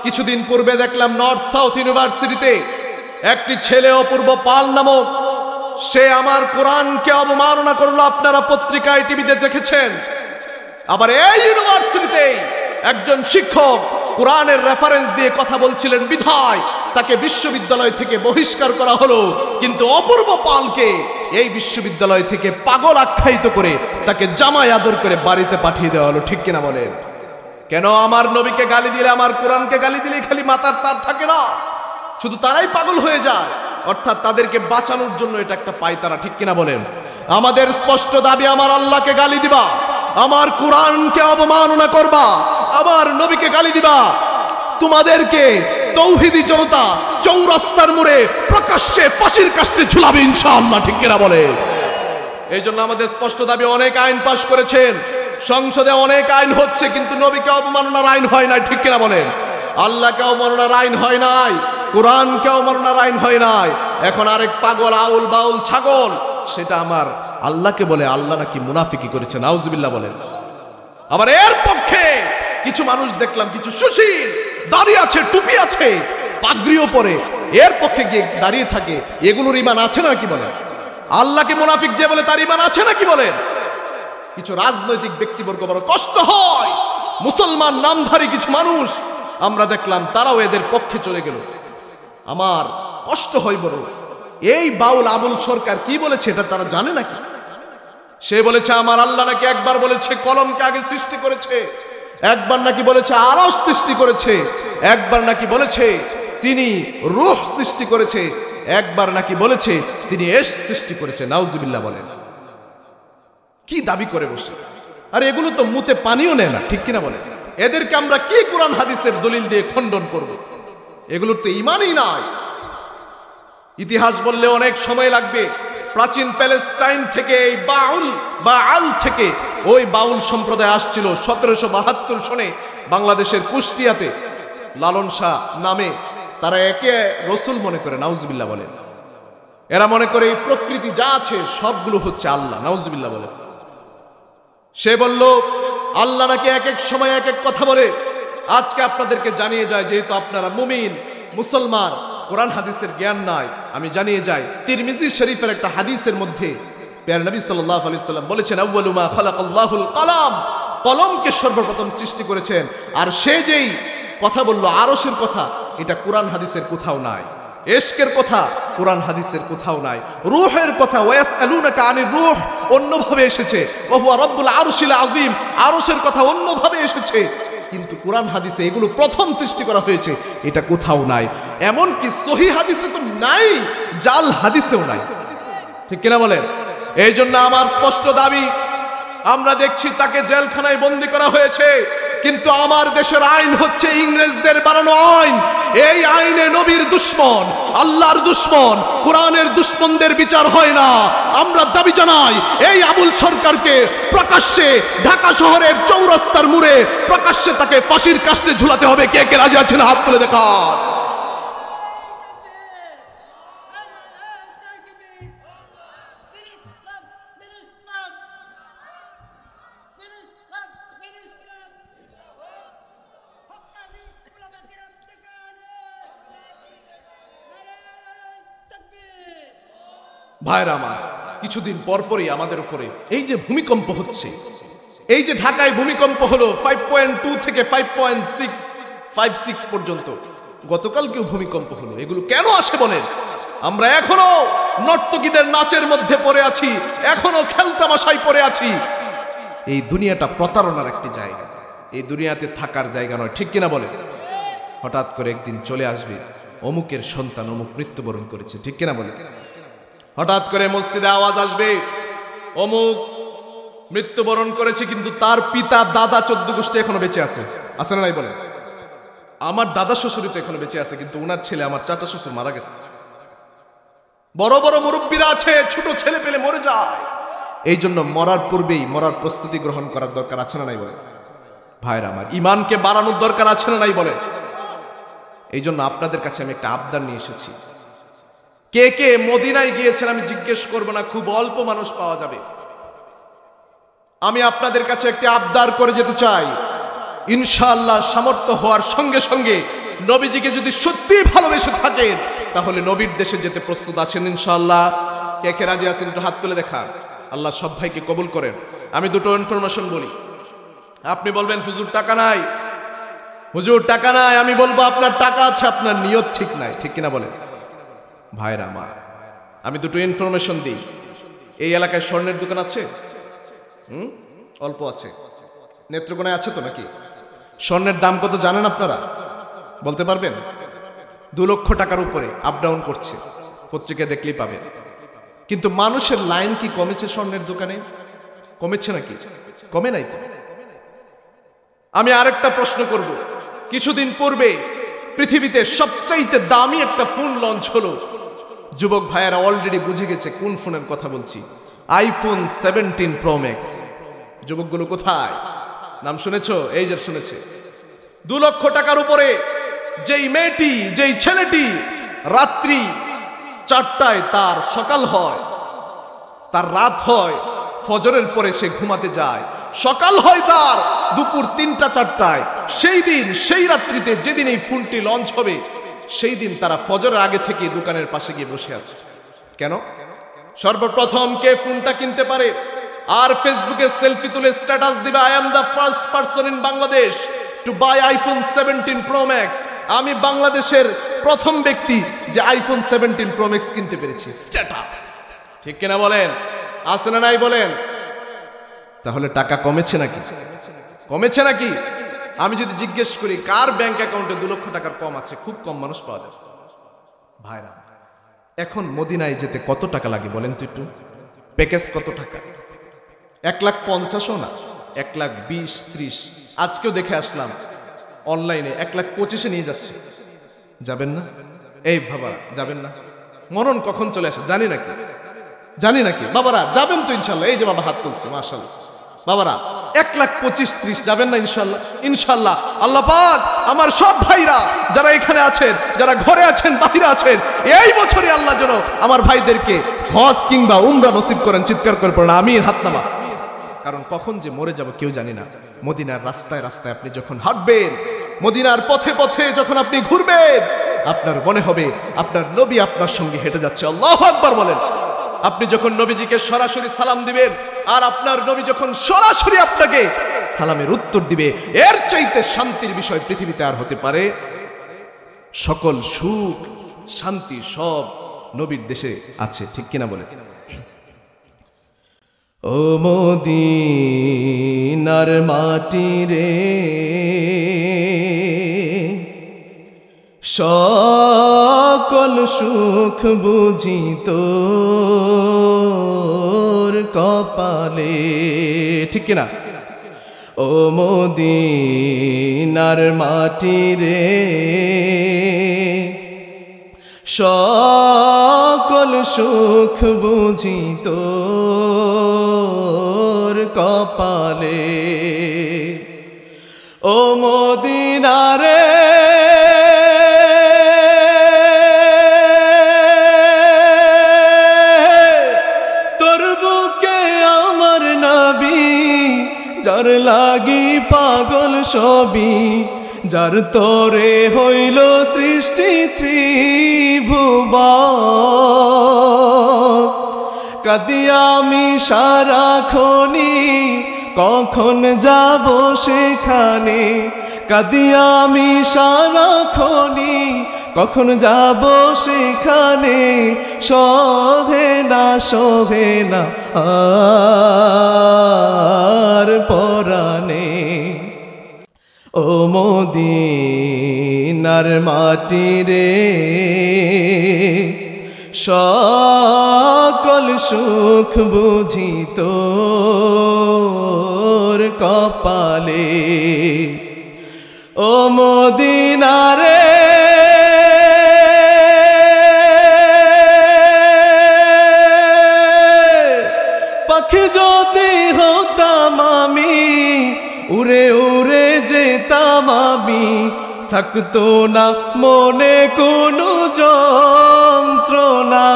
A: কিছুদিন পূর্বে দেখলাম নর্থ সাউথ ইউনিভার্সিটিতে একটি ছেলে অপূর্ব পাল নামক, সে আমার কোরআনকে অবমাননা করলো। আপনারা পত্রিকায়, টিভিতে দেখেছেন। আবার এই ইউনিভার্সিটিতে একজন শিক্ষক কোরআনের রেফারেন্স দিয়ে কথা বলছিলেন বিধায় তাকে বিশ্ববিদ্যালয় থেকে বহিষ্কার করা হলো। কিন্তু অপূর্ব পালকে এই বিশ্ববিদ্যালয় থেকে পাগল আখ্যায়িত করে তাকে জামাই আদর করে বাড়িতে পাঠিয়ে দেওয়া হলো, ঠিক কিনা বলেন? কেন? আমার নবীকে গালি দিলে, আমার কোরআনকে গালি দিলে খালি মাথার তার থাকে না, শুধু তারাই পাগল হয়ে যায়, অর্থাৎ তাদেরকে বাঁচানোর জন্য এটা একটা পায়তারা, ঠিক কিনা বলেন? আমাদের স্পষ্ট দাবি, আমার আল্লাহকে গালি দিবা, আমার কোরআনকে অবমাননা করবা, আমার নবীকে গালি দিবা, তোমাদেরকে তৌহিদি জনতা চৌরাস্তার মোড়ে প্রকাশ্যে ফাঁসির কাস্টে ঝুলাবে ইনশাআল্লাহ, ঠিক কিনা বলে? এই জন্য আমাদের স্পষ্ট দাবি, অনেক আইন পাশ করেছেন, সংসদে অনেক আইন হচ্ছে, কিন্তু নবীকে অবমাননার আইন হয় নাই, ঠিক কিনা বলেন? আল্লাহকে অবমাননার আইন হয় নাই, কোরআনকে অবমাননার আইন হয় নাই। এখন আরেক পাগল আউল বাউল ছাগল সেটা আমার আল্লাহকে বলে আল্লাহ নাকি মুনাফিকি করেছে, নাউজুবিল্লাহ বলেন। আবার এর পক্ষে কিছু মানুষ দেখলাম, কিছু সুশীল দাঁড়িয়ে আছে, টুপি আছে, পাগড়িও পরে, এর পক্ষে গিয়ে দাঁড়িয়ে থাকে। এগুলোর ঈমান আছে নাকি বলেন? আল্লাহকে মুনাফিক যে বলে তার ঈমান আছে নাকি বলেন? কিছু রাজনৈতিক ব্যক্তিবর্গ বড় কষ্ট হয়, মুসলমান নামধারী কিছু মানুষ আমরা দেখলাম তারাও এদের পক্ষে চলে গেল। আমার কষ্ট হয় বড়। এই বাউল আবুল সরকার কি বলেছে এটা তারা জানে নাকি? সে বলেছে আমার আল্লাহ নাকি একবার বলেছে কলমকে আগে সৃষ্টি করেছে, একবার নাকি বলেছে আরশ সৃষ্টি করেছে, একবার নাকি বলেছে তিনি রূহ সৃষ্টি করেছে, একবার নাকি বলেছে তিনি এশ সৃষ্টি করেছে। নাউজুবিল্লাহ বলেন। কি দাবি করে বসে? আর এগুলো তো মুতে পানিও নেয় না, ঠিক কিনা বলেন? এদেরকে আমরা কি কোরআন হাদিসের দলিল দিয়ে খণ্ডন করব? এগুলোর তো ঈমানই নাই। ইতিহাস বললে অনেক সময় লাগবে। প্রাচীন প্যালেস্টাইন থেকে এই বাউল বা আল থেকে ওই বাউল সম্প্রদায় আসছিল 1772 সনে বাংলাদেশের কুষ্টিয়াতে। লালন শাহ নামে তারা একে রসুল মনে করে, নাউজুবিল্লাহ বলেন। এরা মনে করে এই প্রকৃতি যা আছে সবগুলো হচ্ছে আল্লাহ, নাউজুবিল্লাহ বলেন। সে বলল আল্লাহ নাকি এক এক সময় এক এক কথা বলে। আজকে আপনাদেরকে জানিয়ে যায়, যেহেতু আপনারা মুমিন মুসলমান, কোরআন হাদিসের জ্ঞান নাই, আমি জানিয়ে যাই তিরমিজি শরীফের একটা হাদিসের মধ্যে প্যারা নবী সাল্লাল্লাহু আলাইহি সাল্লাম বলেছেন আউয়ালু মা খালাকাল্লাহুল কলম, কলমকে সর্বপ্রথম সৃষ্টি করেছেন। আর সে যেই কথা বলল আরশের কথা, এটা কোরআন হাদিসের কোথাও নাই। ইশকের কথা কোরআন হাদিসের কোথাও নাই। রূহের কথা ওয়াসআলুনাকা আনির রূহ অন্যভাবে এসেছে, ওয়া হুয়া রাব্বুল আরশিল আযীম, আরশের কথা অন্যভাবে এসেছে, কিন্তু কোরআন হাদিসে এগুলো প্রথম সৃষ্টি করা হয়েছে এটা কোথাও নাই। এমন কি সহিহ হাদিসে তো নাই, জাল হাদিসেও নাই, ঠিক কিনা বলেন? এই জন্য আমার স্পষ্ট দাবি, আমরা দেখছি তাকে জেলখানায় বন্দী করা হয়েছে, কিন্তু আমার দেশের আইন হচ্ছে ইংরেজদের বানানো আইন। এই আইনে নবীর দুশমন, আল্লাহর দুশমন, কোরআনের দুশমনদের বিচার হয় না। আমরা দাবি জানাই এই আবুল সরকারকে প্রকাশ্যে ঢাকা শহরের চৌরাস্তার মোড়ে প্রকাশ্যে তাকে ফাঁসির কাস্টে ঝুলাতে হবে। কে কে রাজি আছেন হাত তুলে দেখান। ভাইরা আমার, কিছুদিন পরপরই আমাদের উপরে এই যে ভূমিকম্প হচ্ছে, এই যে ঢাকায় ভূমিকম্প হলো 5.2 থেকে 5.56 পর্যন্ত, গতকালকেও ভূমিকম্প হলো। এগুলো কেন আসে বলেন? আমরা এখনো নর্তকীদের নাচের মধ্যে পড়ে আছি, এখনো খেলতামাশায় পড়ে আছি। এই দুনিয়াটা প্রতারণার একটি জায়গা, এই দুনিয়াতে থাকার জায়গা নয়, ঠিক কিনা বলেন? হঠাৎ করে একদিন চলে আসবে অমুকের সন্তান অমুক মৃত্যুবরণ করেছে, ঠিক কিনা বলেন? হঠাৎ করে মসজিদে আওয়াজ আসবে অমুক মৃত্যুবরণ করেছে, কিন্তু তার পিতা দাদা 14 গোষ্ঠী এখনো বেঁচে আছে। আছে না নাই বলেন? আমার দাদা শ্বশুরই তো এখনো বেঁচে আছে, কিন্তু ওনার ছেলে আমার চাচা শ্বশুর মারা গেছে। বড় বড় মুরব্বীরা আছে, ছোট ছেলে পেলে মরে যায়। এই জন্য মরার পূর্বেই মরার প্রস্তুতি গ্রহণ করার দরকার আছে না নাই বলেন? ভাইরা আমার, ইমানকে বাড়ানোর দরকার আছে না নাই বলেন? এই জন্য আপনাদের কাছে আমি একটা আবদার নিয়ে এসেছি। কে কে মদিনায় গিয়েছেন আমি জিজ্ঞেস করব না, খুব অল্প মানুষ পাওয়া যাবে। আমি আপনাদের কাছে একটি আবদার করে যেতে চাই, ইনশাআল্লাহ সামর্থ্য হওয়ার সঙ্গে সঙ্গে নবীজিকে যদি সত্যি ভালোবেসে থাকেন তাহলে নবীর দেশে যেতে প্রস্তুত আছেন ইনশাআল্লাহ? কে কে রাজি আছেন একটু হাত তুলে দেখান। আল্লাহ সব ভাইকে কবুল করেন। আমি দুটো ইনফরমেশন বলি, আপনি বলবেন হুজুর টাকা নাই, হুজুর টাকা নাই। আমি বলবো আপনার টাকা আছে, আপনার নিয়ত ঠিক নাই, ঠিক কিনা বলেন? ভাইরা আমার, আমি দুটো ইনফরমেশন দিই। এই এলাকায় স্বর্ণের দোকান আছে? অল্প আছে। নেত্রকোনায় আছে তো নাকি? স্বর্ণের দাম কত জানেন আপনারা? বলতে পারবেন? 2 লক্ষ টাকার উপরে আপ ডাউন করছে, পত্রিকায় দেখলেই পাবেন। কিন্তু মানুষের লাইন কি কমেছে স্বর্ণের দোকানে? কমেছে নাকি? কমে নাই তো। আমি আরেকটা প্রশ্ন করব, কিছুদিন পূর্বে পৃথিবীতে সবচাইতে দামি একটা ফোন লঞ্চ হলো। যুবক ভাইয়েরা অলরেডি বুঝে গেছে কোন ফোনের কথা বলছি, আইফোন 17 প্রো ম্যাক্স। যুবকগুলো কোথায়? নাম শুনেছো? এই যে শুনেছে। 2 লক্ষ টাকার উপরে যেই মেয়েটি, যেই ছেলেটি রাত্রি 4টায় তার সকাল হয়, তার রাত হয়, ফজরের পরে সে ঘুমাতে যায়, সকাল হয় তার দুপুর 3টা 4টায়। সেই দিন সেই রাত্রিতে যেদিন এই ফোনটি লঞ্চ হবে সেই দিন তারা ফজরের আগে থেকে দোকানের পাশে গিয়ে বসে আছে। কেন? সর্বপ্রথম কে ফোনটা কিনতে পারে আর ফেসবুকে সেলফি তুলে স্ট্যাটাস দিবে, I am the first person in Bangladesh to buy iPhone 17 pro max. আমি বাংলাদেশের প্রথম ব্যক্তি যে আইফোন 17 প্রো ম্যাক্স কিনতে পেরেছি। স্ট্যাটাস, ঠিক কিনা বলেন? আছে না নাই বলেন? তাহলে টাকা কমেছে নাকি? কমেছে নাকি? আমি যদি জিজ্ঞেস করি কার ব্যাংক অ্যাকাউন্টে 2 লক্ষ টাকার কম আছে, খুব কম মানুষ পাওয়া যায়। ভাইরা, এখন মদিনায় যেতে কত টাকা লাগে বলেন তো একটু? প্যাকেজ কত টাকা? 1,50,000 না, 1,20,000, 30। আজকেও দেখে আসলাম অনলাইনে 1,25,000 নিয়ে যাচ্ছে। যাবেন না? এই বাবা যাবেন না? মরণ কখন চলে আসে জানি নাকি? জানি নাকি? বাবারা যাবেন তো ইনশাল্লাহ? এই যে বাবা হাত তুলছে, মাশাআল্লাহ। বাবারা 1,25,000-30 যাবেন না ইনশাল্লাহ? ইনশাল্লাহ। আল্লাহ পাক আমার সব ভাইরা যারা এখানে আছেন, যারা ঘরে আছেন, বাহিরে আছেন, এই বছরই আল্লাহ যেন আমার ভাইদেরকে হজ কিংবা উমরা নসিব করেন। চিৎকার করে পড়েন আমিন, হাত নামা। কারণ কখন যে মরে যাব কেউ জানি না। মদিনার রাস্তায় রাস্তায় আপনি যখন হাঁটবেন, মদিনার পথে পথে যখন আপনি ঘুরবেন, আপনার মনে হবে আপনার নবী আপনার সঙ্গে হেঁটে যাচ্ছে। আল্লাহু আকবার বলেন। আপনি যখন নবীজিকে সরাসরি সালাম দিবেন আর আপনার নবী যখন সরাসরি আপনাকে সালামের উত্তর দিবে, এর চাইতে শান্তির বিষয় পৃথিবীতে আর হতে পারে? সকল সুখ শান্তি সব নবীর দেশে আছে, ঠিক কিনা বলে? ও মদিনার মাটি রে, সকল সুখ বুঝি তোর কপালে, ঠিক কিনা? ও মদিনার মাটি রে, সকল সুখ বুঝি তোর কপালে। ও মদিনারে যার লাগি পাগল সবই, যার তরে হইল সৃষ্টি ত্রিভুবন। কাঁদি আমি সারাক্ষণি, কখন যাব সেখানে? কাঁদি আমি সারাক্ষণি, কখন যাব সেখানে? সহে না সহে না আর পরাণে। ও মদিনার মাটি রে, সকল সুখ বুঝি তোর কপালে। ও মদিনারে পাখি যদি হতাম আমি, উড়ে উড়ে যেতাম আমি, থাকতো না মনে কোনো যন্ত্রণা।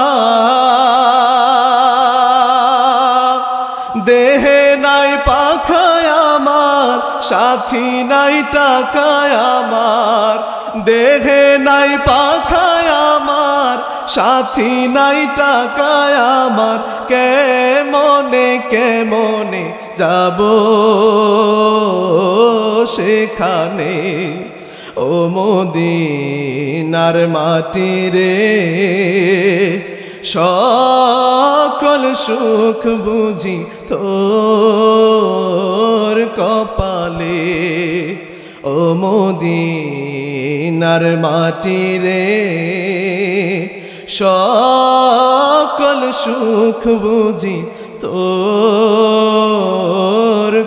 A: দেহে নাই পাখায় আমার, সাথী নাই টাকায় আমার। দেহে নাই পাখায় আমার, সাথী নাই টাকায় আমার। কেমনে কেমনে যাব সেখানে? ও মদিনার মাটি রে, সকল সুখ বুঝি তোর কপালে। ও মদিনার মাটি রে, সকল সুখ বুঝি তোর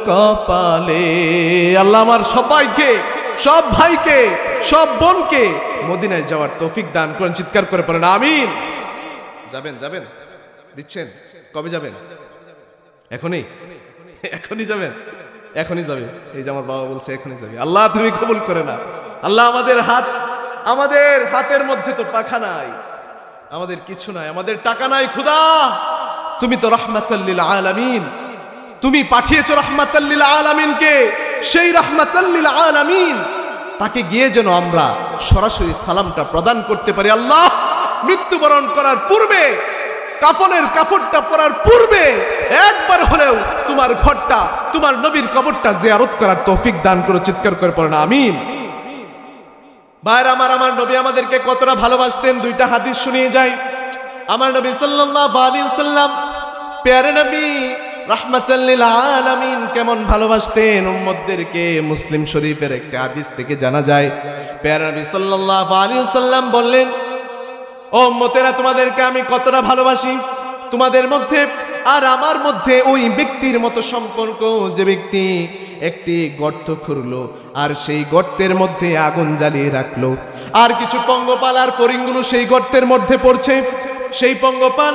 A: কপালে। আল্লাহ আমার সবাইকে, সব ভাইকে, সব বোনকে মদিনায় যাওয়ার তৌফিক দান করেন। চিৎকার করে পড়েন আমিন। যাবেন যাবেন দিচ্ছেন? কবে যাবেন? এখনই? এখনই যাবেন? এখনই যাবে? এই যে আমার বাবা বলছে এখনই যাবে। আল্লাহ তুমি কবুল করে না। আল্লাহ আমাদের হাতের মধ্যে তো পাখা নাই, আমাদের কিছু নাই, আমাদের টাকা নাই। খোদা তুমি তো রাহমাতাল লিল আলামিন, তুমি পাঠিয়েছো রাহমাতাল লিল আলামিনকে, সেই রাহমাতাল লিল আলামিন তাকে গিয়ে যেন আমরা সরাসরি সালামটা প্রদান করতে পারি। আল্লাহ মৃত্যুবরণ করার পূর্বে, কাফনের কাফনটা পরার পূর্বে একবার হলেও তোমার ঘরটা, তোমার নবীর কবরটা জিয়ারত করার তৌফিক দান করো। চিৎকার করে পড়েন আমিন। ভাইরা আমার নবী আমাদেরকে কতটা ভালোবাসতেন দুইটা হাদিস শুনিয়ে যাই। আমার নবী সাল্লাল্লাহু আলাইহি ওয়াসাল্লাম, প্যারে নবী রাহমাতাল লিল আলামিন কেমন ভালোবাসতেন উম্মতদেরকে মুসলিম শরীফের একটা হাদিস থেকে জানা যায়। প্যারে নবী সাল্লাল্লাহু আলাইহি ওয়াসাল্লাম বললেন, ও উম্মতেরা, তোমাদেরকে আমি কতটা ভালোবাসি। তোমাদের মধ্যে আর আমার মধ্যে ওই ব্যক্তির মতো সম্পর্ক যে ব্যক্তি একটি গর্ত খুঁড়লো আর সেই গর্তের মধ্যে আগুন জ্বালিয়ে রাখলো, আর কিছু পঙ্গপাল আর ফড়িংগুলো সেই গর্তের মধ্যে পড়ছে, সেই পঙ্গপাল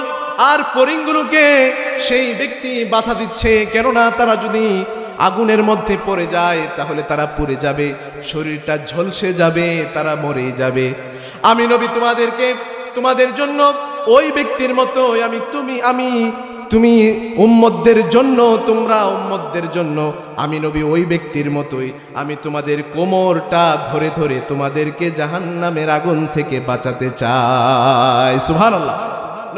A: আর ফড়িংগুলোকে সেই ব্যক্তি বাধা দিচ্ছে, কেননা তারা যদি আগুনের মধ্যে পড়ে যায় তাহলে তারা পুড়ে যাবে, শরীরটা ঝলসে যাবে, তারা মরে যাবে। আমি নবী তোমাদের জন্য ওই ব্যক্তির মতো তুমি উম্মতদের জন্য, তোমরা উম্মতদের জন্য আমি নবী ওই ব্যক্তির মতোই আমি তোমাদের কোমরটা ধরে ধরে তোমাদেরকে জাহান্নামের আগুন থেকে বাঁচাতে চাই। সুবহানাল্লাহ।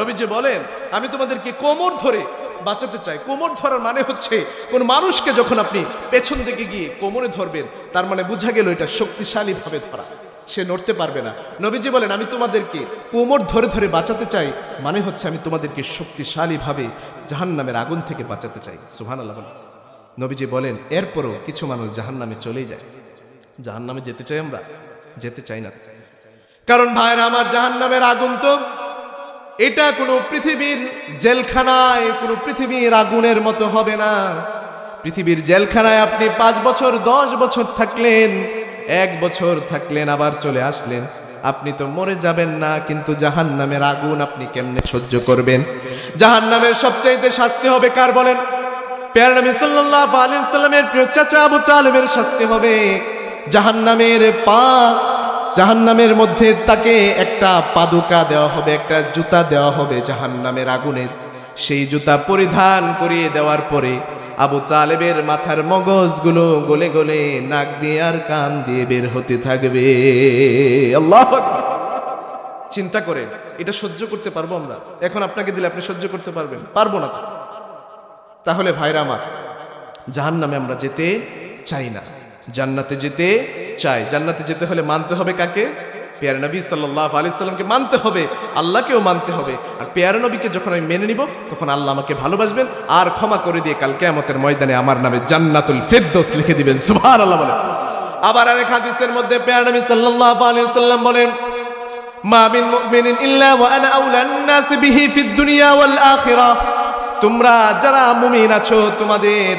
A: নবীজি বলেন, আমি তোমাদেরকে কোমর ধরে বাঁচাতে চাই। কোমর ধরার মানে হচ্ছে কোন মানুষকে যখন আপনি পেছন দিকে গিয়ে কোমরে ধরবেন, তার মানে বোঝা গেল এটা শক্তিশালী ভাবে ধরা, সে নড়তে পারবে না। নবীজি বলেন, আমি তোমাদেরকে কোমর ধরে ধরে বাঁচাতে চাই, মানে হচ্ছে আমি তোমাদেরকে শক্তিশালী ভাবে জাহান্নামের আগুন থেকে বাঁচাতে চাই। সুবহানাল্লাহ। নবীজি বলেন, এরপরও কিছু মানুষ জাহান্নামে চলেই যায়। জাহান্নামে যেতে চাই আমরা? যেতে চাই না। কারণ ভাইরা আমার, জাহান্নামের আগুন তো এটা কোনো পৃথিবীর জেলখানায়, কোনো পৃথিবীর আগুনের মতো হবে না। পৃথিবীর জেলখানায় আপনি 5 বছর 10 বছর থাকলেন, 1 বছর থাকলেন, আবার চলে আসলেন, আপনি তো মরে যাবেন না। কিন্তু জাহান্নামের আগুন আপনি কেমনে সহ্য করবেন? জাহান্নামের সবচাইতে শাস্তি হবে কার বলেন? প্যারা নবী সাল্লাল্লাহু আলাইহি ওয়াসাল্লামের প্রিয় চাচা আবু তালেবের শাস্তি হবে। জাহান্নামের মধ্যে তাকে একটা পাদুকা দেওয়া হবে, একটা জুতা দেওয়া হবে জাহান্নামের আগুনের। সেই জুতা পরিধান করিয়ে দেওয়ার পরে আবু তালেবের মাথার মগজগুলো গলে গলে নাক দিয়ে আর কান দিয়ে বের হতে থাকবে। আল্লাহু আকবার। চিন্তা করেন, এটা সহ্য করতে পারবো আমরা? এখন আপনাকে দিলে আপনি সহ্য করতে পারবেন? পারবো না তো। তাহলে ভাইরা আমার, জাহান্নামে আমরা যেতে চাই না, জান্নাতে যেতে চাই। জান্নাতে যেতে হলে মানতে হবে কাকে? প্যারা নবী সাল্লাল্লাহু আলাইহি সাল্লামকে মানতে হবে, আল্লাহকেও মানতে হবে। আর প্যারা নবীকে যখন আমি মেনে নিব, তখন আল্লাহ আমাকে ভালোবাসবেন আর ক্ষমা করে দিয়ে কাল কিয়ামতের ময়দানে আমার নামে জান্নাতুল ফিরদৌস লিখে দিবেন। সুবহানাল্লাহ বলেন। আবার আরেক হাদিসের মধ্যে প্যারা নবী সাল্লাল্লাহু আলাইহি সাল্লাম বলেন, মা মিন মুমিনিন ইল্লা ওয়া আনা আউলান নাস বিহি ফিদ দুনিয়া ওয়াল আখিরাহ। তোমরা যারা মুমিন আছো, তোমাদের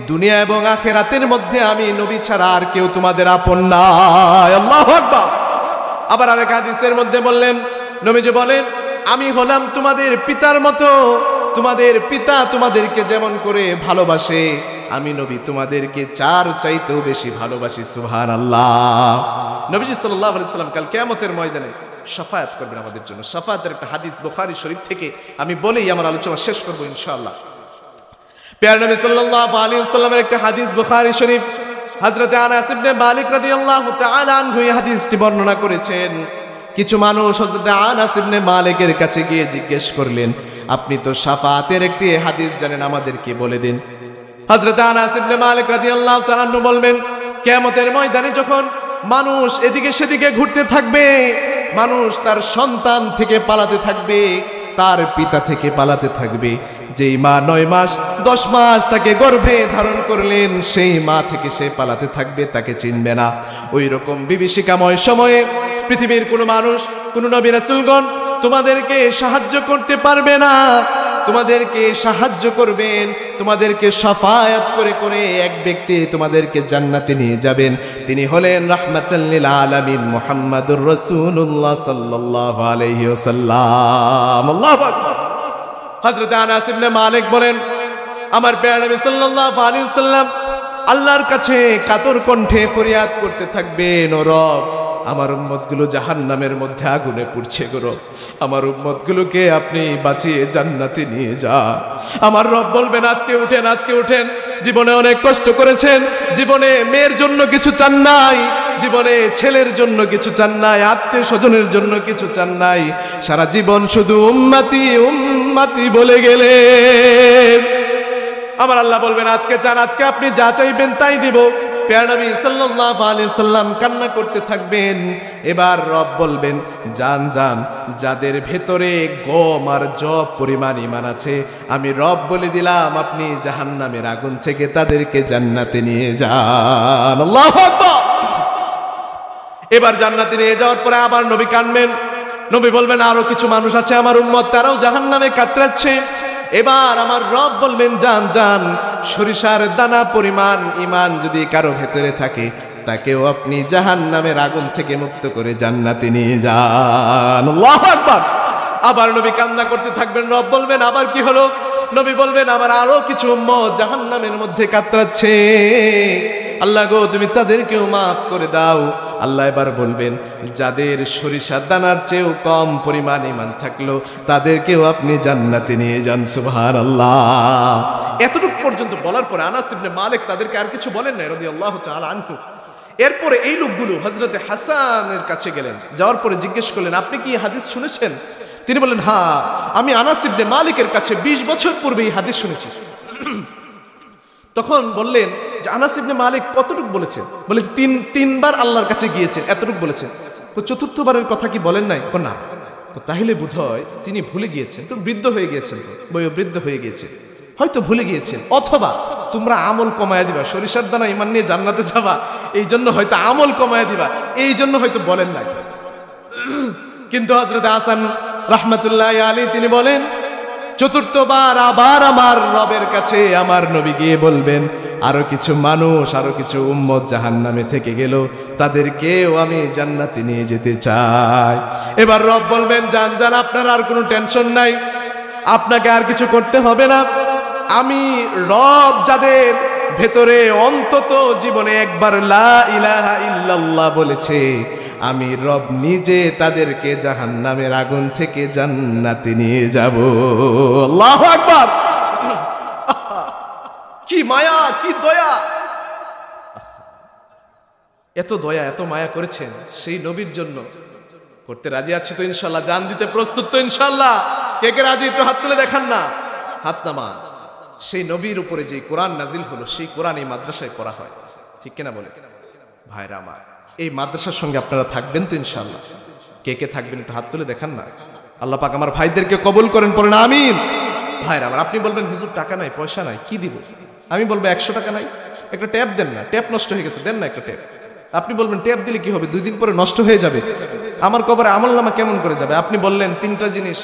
A: দুনিয়া এবং আখিরাতের মধ্যে আমি নবী ছাড়া আর কেউ তোমাদের আপন নাই। আল্লাহু আকবার। আবার আরেক হাদিসের মধ্যে বললেন, নবীজি বলেন, আমি হলাম তোমাদের পিতার মতো, তোমাদের পিতা তোমাদেরকে যেমন করে ভালোবাসে, আমি নবী তোমাদেরকে চাইতেও বেশি ভালোবাসি। সুবহানাল্লাহ। নবীজি সাল্লাল্লাহু আলাইহি সাল্লাম কাল কিয়ামতের ময়দানে শাফায়াত করবেন আমাদের জন্য। শাফায়াতের একটা হাদিস বুখারী শরীফ থেকে আমি বলেই আমার আলোচনা শেষ করব ইনশাআল্লাহ। প্যারা নবী সাল্লাল্লাহু আলাইহি ওয়াসাল্লামের একটা হাদিস বুখারী শরীফ, হযরত আনাস ইবনে মালিক রাদিয়াল্লাহু তাআলা আনহু এই হাদিসটি বর্ণনা করেছেন। কিছু মানুষ হযরত আনাস ইবনে মালিকের কাছে গিয়ে জিজ্ঞেস করলেন, আপনি তো শাফায়াতের একটি হাদিস জানেন, আমাদেরকে বলে দিন। হযরত আনাস ইবনে মালিক রাদিয়াল্লাহু তাআলা আনহু বলবেন, কিয়ামতের ময়দানে যখন মানুষ এদিকে সেদিকে ঘুরতে থাকবে, মানুষ তার সন্তান থেকে পালাতে থাকবে, তার পিতা থেকে পালাতে থাকবে, যেই মা 9 মাস 10 মাস তাকে গর্ভে ধারণ করলেন, সেই মা থেকে সে পালাতে থাকবে, তাকে চিনবে না। ওই রকম বিভীষিকাময় সময়ে পৃথিবীর কোনো মানুষ, কোনো নবী রাসূলগণ তোমাদেরকে সাহায্য করতে পারবে না। তোমাদেরকে সাহায্য করবেন, তোমাদেরকে শাফায়াত করে করে এক ব্যক্তি তোমাদেরকে জান্নাতে নিয়ে যাবেন। তিনি হলেন রাহমাতাল লিল আলামিন মুহাম্মাদুর রাসূলুল্লাহ সাল্লাল্লাহু আলাইহি ওয়াসাল্লাম। আল্লাহু আকবার। হযরত আনাস ইবনে মালিক বলেন, আমার প্রিয় নবী সাল্লাল্লাহু আলাইহি ওয়াসাল্লাম আল্লাহর কাছে কাতর কণ্ঠে ফরিয়াদ করতে থাকবেন, ও রব, আমার উম্মতগুলো জাহান্নামের মধ্যে আগুনে পুড়ছে গো রব, আমার উম্মতগুলোকে আপনি বাঁচিয়ে জান্নাতে নিয়ে যা। আমার রব বলবেন আজকে উঠেন, আজকে উঠেন। জীবনে অনেক কষ্ট করেছেন, জীবনে মেয়ের জন্য কিছু চান নাই, জীবনে ছেলের জন্য কিছু চান নাই, আত্মীয় স্বজনের জন্য কিছু চান নাই, সারা জীবন শুধু উম্মতি উম্মতি বলে গেলেন। আমার আল্লাহ বলবেন আজকে চান, আজকে আপনি যা চাইবেন তাই দিব। প্রিয় নবী সাল্লাল্লাহু আলাইহি সাল্লাম কান্না করতে থাকবেন। এবার রব বলবেন জান জান, যাদের ভেতরে গম আর জব পরিমাণ ঈমান আছে, আমি রব বলে দিলাম আপনি জাহান্নামের আগুন থেকে তাদেরকে জান্নাতে নিয়ে যান। আল্লাহু আকবার। এবার জান্নাতে নিয়ে যাওয়ার পরে আবার নবী কাঁদবেন। নবী বলবেন আরো কিছু মানুষ আছে আমার উম্মত, তারাও জাহান্নামে কাতরাচ্ছে। এবার আমার রব বলবেন জান জান, সরিষার দানা পরিমাণ ঈমান যদি কারো ভেতরে থাকে, তাকেও আপনি জাহান্নামের আগুন থেকে মুক্ত করে জান্নাতে নিয়ে যান। আল্লাহু আকবার। আবার নবী কান্না করতে থাকবেন। রব বলবেন আবার কি হলো? নবী বলবেন আমার আরো কিছু উম্মত জাহান্নামের মধ্যে কাতরাচ্ছে, আল্লাহ গো তুমি তাদেরকেও মাফ করে দাও। আল্লাহ এবার বলবেন যাদের সরিষার দানার চেয়েও কম পরিমাণ ঈমান থাকলো, তাদেরকেও আপনি জান্নাতে নিয়ে যান। সুবহানাল্লাহ। এতটুকু পর্যন্ত বলার পরে আনাস ইবনে মালিক তাদেরকে আর কিছু বলেন না রাদিয়াল্লাহু তাআলা আনহু। এরপরে এই লোকগুলো হযরতে হাসানের কাছে গেলেন, যাওয়ার পরে জিজ্ঞেস করলেন আপনি কি হাদিস শুনেছেন? তিনি বললেন হ্যাঁ, আমি আনাস ইবনে মালিকের কাছে 20 বছর পূর্বে এই হাদিস শুনেছি। তখন বললেন যে আনাস ইবনে মালিক কতটুকু বলেছেন? বলে তিনবার আল্লাহর কাছে গিয়েছেন, এতটুকু বলেছেন। তো চতুর্থবারের কথা কি বলেন নাই? না। তাহলে বোধহয় তিনি ভুলে গিয়েছেন, তো বৃদ্ধ হয়ে গিয়েছেন, তো বৃদ্ধ হয়ে গিয়েছে, হয়তো ভুলে গিয়েছেন। অথবা তোমরা আমল কমায়া দিবা, সরিষার দানা ঈমান নিয়ে জান্নাতে যাবা, এই জন্য হয়তো আমল কমায়া দিবা, এই জন্য হয়তো বলেন নাই। কিন্তু হযরত হাসান রাহমাতুল্লাহি আলাইহি তিনি বলেন চতুর্থবার আবার আমার রবের কাছে আমার নবী গিয়ে বলবেন আরো কিছু মানুষ, আরো কিছু উম্মত জাহান্নামে থেকে গেল, তাদেরকেও আমি জান্নাতে নিয়ে যেতে চাই। এবার রব বলবেন জান জান, আপনার আর কোনো টেনশন নাই, আপনাকে আর কিছু করতে হবে না। আমি রব যাদের ভেতরে অন্তত জীবনে একবার লা ইলাহা ইল্লাল্লাহ বলেছে, আমি রব নিজে তাদেরকে জাহান্নামের আগুন থেকে জান্নাতে নিয়ে যাব। আল্লাহু আকবার। কি মায়া, কি দয়া! এত দয়া, এত মায়া করেছেন সেই নবীর জন্য। করতে রাজি আছি তো ইনশাআল্লাহ? জান দিতে প্রস্তুত তো ইনশাআল্লাহ? কে কে রাজি? একটু হাত তুলে দেখান না, হাত নামান। সেই নবীর উপরে যে কোরআন নাজিল হলো, সেই কোরআন এই মাদ্রাসায় পড়া হয়, ঠিক কিনা বলে? ভাইরা আমার, এই মাদ্রাসার সঙ্গে আপনারা থাকবেন তো ইনশাআল্লাহ? কে কে থাকবেন একটু হাত তুলে দেখান না। আল্লাহ পাক আমার ভাইদেরকে কবুল করেন, পড়েন আমিন। ভাইরা আমার, আপনি বলবেন হুজুর টাকা নাই, পয়সা নাই, কি দিব? আমি বলবো 100 টাকা নাই, একটা ট্যাপ দেন না, ট্যাপ নষ্ট হয়ে গেছে, দেন না একটা ট্যাপ। আপনি বলবেন ট্যাপ দিলে কি হবে? 2 দিন পরে নষ্ট হয়ে যাবে, আমার কবরে আমলনামা কেমন করে যাবে? আপনি বললেন 3টা জিনিস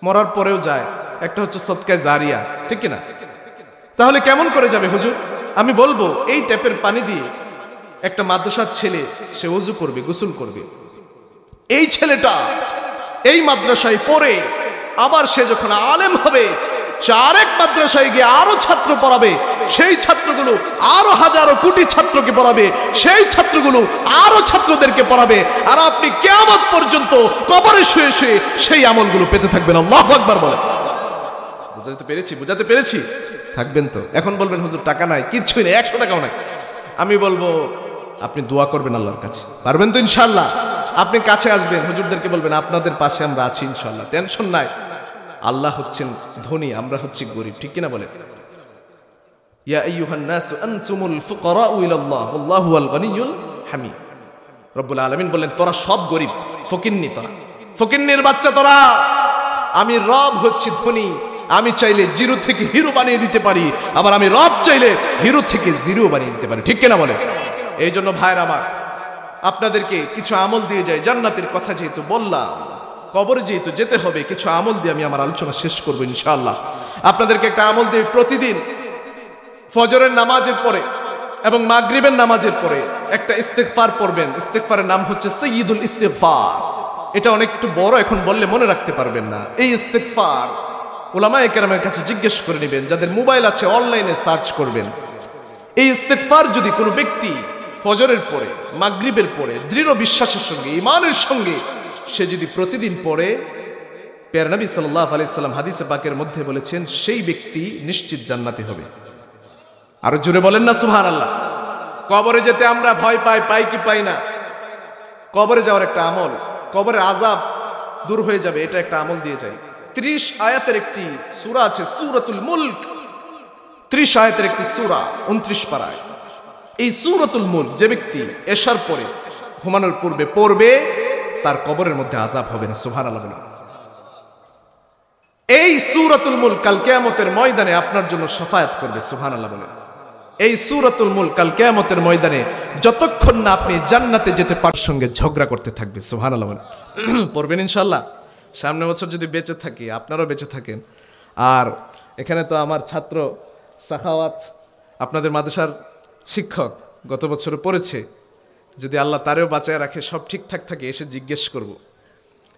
A: মরার পরেও যায়, একটা হচ্ছে সদকায়ে জারিয়া, ঠিক কিনা? তাহলে কেমন করে যাবে হুজুর? আমি বলবো এই ট্যাপের পানি দিয়ে একটা মাদ্রাসার ছেলে সে ওযু করবে, গোসল করবে। এই ছেলেটা এই মাদ্রাসায় পড়ে আবার সে যখন আলেম হবে, সে আরেক মাদ্রাসায় গিয়ে আরো ছাত্র পড়াবে, সেই ছাত্রগুলো আরো হাজারো কোটি ছাত্রকে পড়াবে, সেই ছাত্রগুলো আরো ছাত্রদেরকে পড়াবে, আর আপনি কিয়ামত পর্যন্ত কবরে শুয়ে শুয়ে সেই আমলগুলো পেতে থাকবেন। আল্লাহু আকবার বলেন। বুঝাতে পেরেছি? বুঝাতে পেরেছি? থাকবেন তো? এখন বলবেন হুজুর টাকা নাই, কিচ্ছুই নেই, 100 টাকাও নাই। আমি বলবো আপনি দোয়া করবেন আল্লাহর কাছে, পারবেন তো ইনশাআল্লাহ? আপনি কাছে আসবেন, হুজুরদেরকে বলবেন আপনাদের পাশে আমরা আছি ইনশাআল্লাহ, টেনশন নাই। আল্লাহ হচ্ছেন ধনী, আমরা হচ্ছি গরিব, ঠিক কিনা বলেন? ইয়া আইয়ুহান নাসু আনতুমুল ফুকারাউ ইলাল্লাহ ওয়াল্লাহু আল গনিয়ুল হামিদ। রব্বুল আলামিন বলেন তোরা সব গরিব, ফকিন্নি, তোরা ফকিন্নির বাচ্চা তোরা। আমি রব হচ্ছি ধনী, আমি চাইলে জিরো থেকে হিরো বানিয়ে দিতে পারি, আবার আমি রব চাইলে হিরো থেকে জিরো বানিয়ে দিতে পারি, ঠিক কিনা বলেন? এই জন্য ভাইরা আমার, আপনাদেরকে কিছু আমল দিয়ে যাই। জান্নাতের কথা যেহেতু বললাম, কবরে যেহেতু যেতে হবে, কিছু আমল দিয়ে আমি আমার আলোচনা শেষ করবো ইনশাআল্লাহ। আপনাদেরকে একটা আমল দিয়ে, প্রতিদিন ফজরের নামাজের পরে এবং মাগরিবের নামাজের পরে একটা ইস্তেগফার পড়বেন। ইস্তেগফারের নাম হচ্ছে সাইয়্যিদুল ইস্তেগফার। এটা অনেক একটু বড়, এখন বললে মনে রাখতে পারবেন না। এই ইস্তেগফার উলামায়ে কেরামের কাছে জিজ্ঞেস করে নেবেন, যাদের মোবাইল আছে অনলাইনে সার্চ করবেন। এই ইস্তেগফার যদি কোনো ব্যক্তি ফজরের পরে, মাগরিবের পরে দৃঢ় বিশ্বাসের সঙ্গে, ঈমানের সঙ্গে সে যদি প্রতিদিন পড়ে, প্যারা নবী সাল্লাল্লাহু আলাইহি সাল্লাম হাদিসে পাকের মধ্যে বলেছেন সেই ব্যক্তি নিশ্চিত জান্নাতি হবে। আরো জোরে বলেন না সুবহানাল্লাহ। কবরে যেতে আমরা ভয় পাই কি পাই না? কবরে যাওয়ার একটা আমল, কবরের আযাব দূর হয়ে যাবে, এটা একটা আমল দিয়ে যায়। 30 আয়াতের একটি সূরা আছে, সূরাতুল মুলক। 30 আয়াতের একটি সূরা, 29 পারায়। এই সূরাতুল মুলক যে ব্যক্তি এশার পরে ঘুমানোর পূর্বে পড়বে, তার কবরের মধ্যে আযাব হবে না। সুবহানাল্লাহ বলেন। এই সূরাতুল মুলক কাল কিয়ামতের ময়দানে আপনার জন্য শাফায়াত করবে। সুবহানাল্লাহ বলেন। এই সূরাতুল মুলক কাল কিয়ামতের ময়দানে যতক্ষণ না আপনি জান্নাতে যেতে পারার সঙ্গে ঝগড়া করতে থাকবে। সুবহানাল্লাহ বলেন। পড়বেন ইনশাআল্লাহ। সামনে বছর যদি বেঁচে থাকি, আপনারাও বেঁচে থাকেন। আর এখানে তো আমার ছাত্র সাখাওয়াত, আপনাদের মাদ্রাসার শিক্ষক, গত বছরে পড়েছে। যদি আল্লাহ তারেও বাঁচায় রাখে, সব ঠিকঠাক থাকে, এসে জিজ্ঞেস করব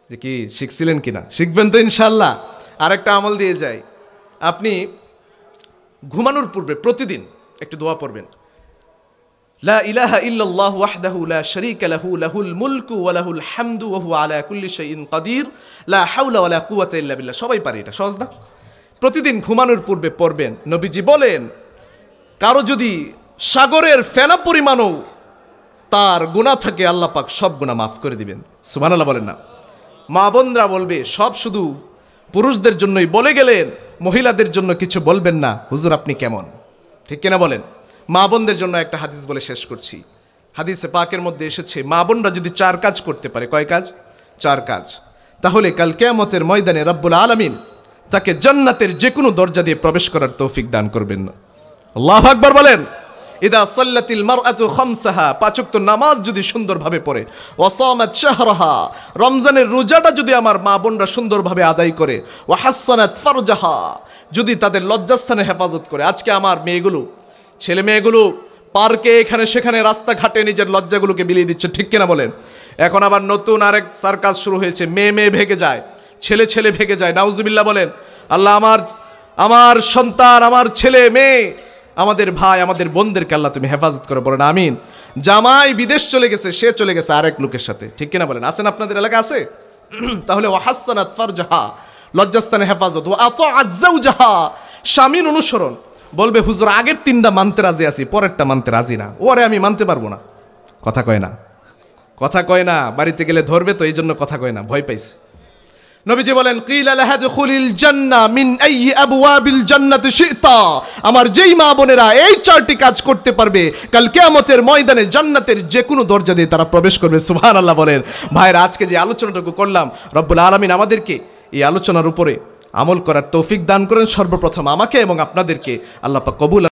A: যে কি শিখছিলেন কিনা। শিখবেন তো ইনশাআল্লাহ। আরেকটা আমল দিয়ে যাই, আপনি ঘুমানোর পূর্বে প্রতিদিন একটু দোয়া পড়বেন। লা ইলাহা ইল্লাল্লাহু ওয়াহদাহু লা শারীকা লাহু লাহুল মুলকু ওয়া লাহুল হামদু ওয়া হুয়া আলা কুল্লি শাইইন কাদির লা হাওলা ওয়া লা কুওয়াতা ইল্লা বিল্লাহ। সবাই পারে এটা, সহজ না? প্রতিদিন ঘুমানোর পূর্বে পড়বেন। নবীজি বলেন, কারো যদি সাগরের ফেনা পরিমাণও তার গুনাহ থাকে, আল্লাহ পাক সব গুনাহ মাফ করে দিবেন। সুবহানাল্লাহ বলেন না? মা বোনরা বলবে, সব শুধু পুরুষদের জন্যই বলে গেলেন, মহিলাদের জন্য কিছু বলবেন না, হুজুর আপনি কেমন? ঠিক কিনা বলেন? মা বোনদের জন্য একটা হাদিস বলে শেষ করছি। হাদিসে পাকের মধ্যে এসেছে, মা বোনরা যদি 4 কাজ করতে পারে, কয় কাজ? 4 কাজ, তাহলে কাল কিয়ামতের ময়দানে রব্বুল আলামিন তাকে জান্নাতের যে কোনো দরজা দিয়ে প্রবেশ করার তৌফিক দান করবেন না। আল্লাহু আকবার বলেন। ইদা সাল্লাতিল মারআতু খামসাহা, 5 ওয়াক্ত নামাজ যদি সুন্দরভাবে পড়ে, ওয়া সামাত শাহরাহা, রমজানের রোজাটা যদি আমার মা বোনরা সুন্দরভাবে আদায় করে, ওয়া হাসানাত ফারজাহা, যদি তাদের লজ্জাস্থানে হেফাজত করে। আজকে আমার মেয়েগুলো, ছেলে মেয়েগুলো পার্কে এখানে সেখানে রাস্তাঘাটে নিজের লজ্জাগুলোকে বিলিয়ে দিচ্ছে। ঠিক কিনা বলেন? এখন আবার নতুন আরেক সার্কাস শুরু হয়েছে, মেয়ে ভেগে যায়, ছেলে ভেগে যায়। নাউজুবিল্লাহ বলেন। আল্লাহ আমার সন্তান, আমার ছেলে মেয়ে, আমাদের ভাই, আমাদের বোনদেরকে আল্লাহ তুমি হেফাজত করে, বলেন আমিন। জামাই বিদেশ চলে গেছে, সে চলে গেছে আরেক লোকের সাথে। ঠিক কিনা বলেন? আছেন আপনাদের এলাকা আছে? তাহলে ওয়া হাসানাত ফারজাহা, লজ্জাস্থানে হেফাজত। ওয়া আতাআত যাওজাহা, স্বামীর অনুসরণ। বলবে হুজুর আগের 3টা মানতে রাজি আছি, পরেরটা মানতে রাজি না, ওরে আমি মানতে পারবো না। কথা কয় না, বাড়িতে গেলে ধরবে তো, এই জন্য কথা কয় না, ভয় পাইছে। নবীজি বলেন, কিলা লাহা দুখুলিল জান্নাহ মিন আইয়ি আবওয়াবিল জান্নাতি শিতা, আমার যেই মা বোনেরা এই 4টি কাজ করতে পারবে, কাল কিয়ামতের ময়দানে জান্নাতের যে কোনো দরজা দিয়ে তারা প্রবেশ করবে। সুবহানাল্লাহ বলেন। ভাইরা, আজকে যে আলোচনাটুকু করলাম, রব্বুল আলামিন আমাদেরকে এই আলোচনার উপরে আমল করার তৌফিক দান করেন। সর্বপ্রথম আমাকে এবং আপনাদেরকে আল্লাহ পাক কবুল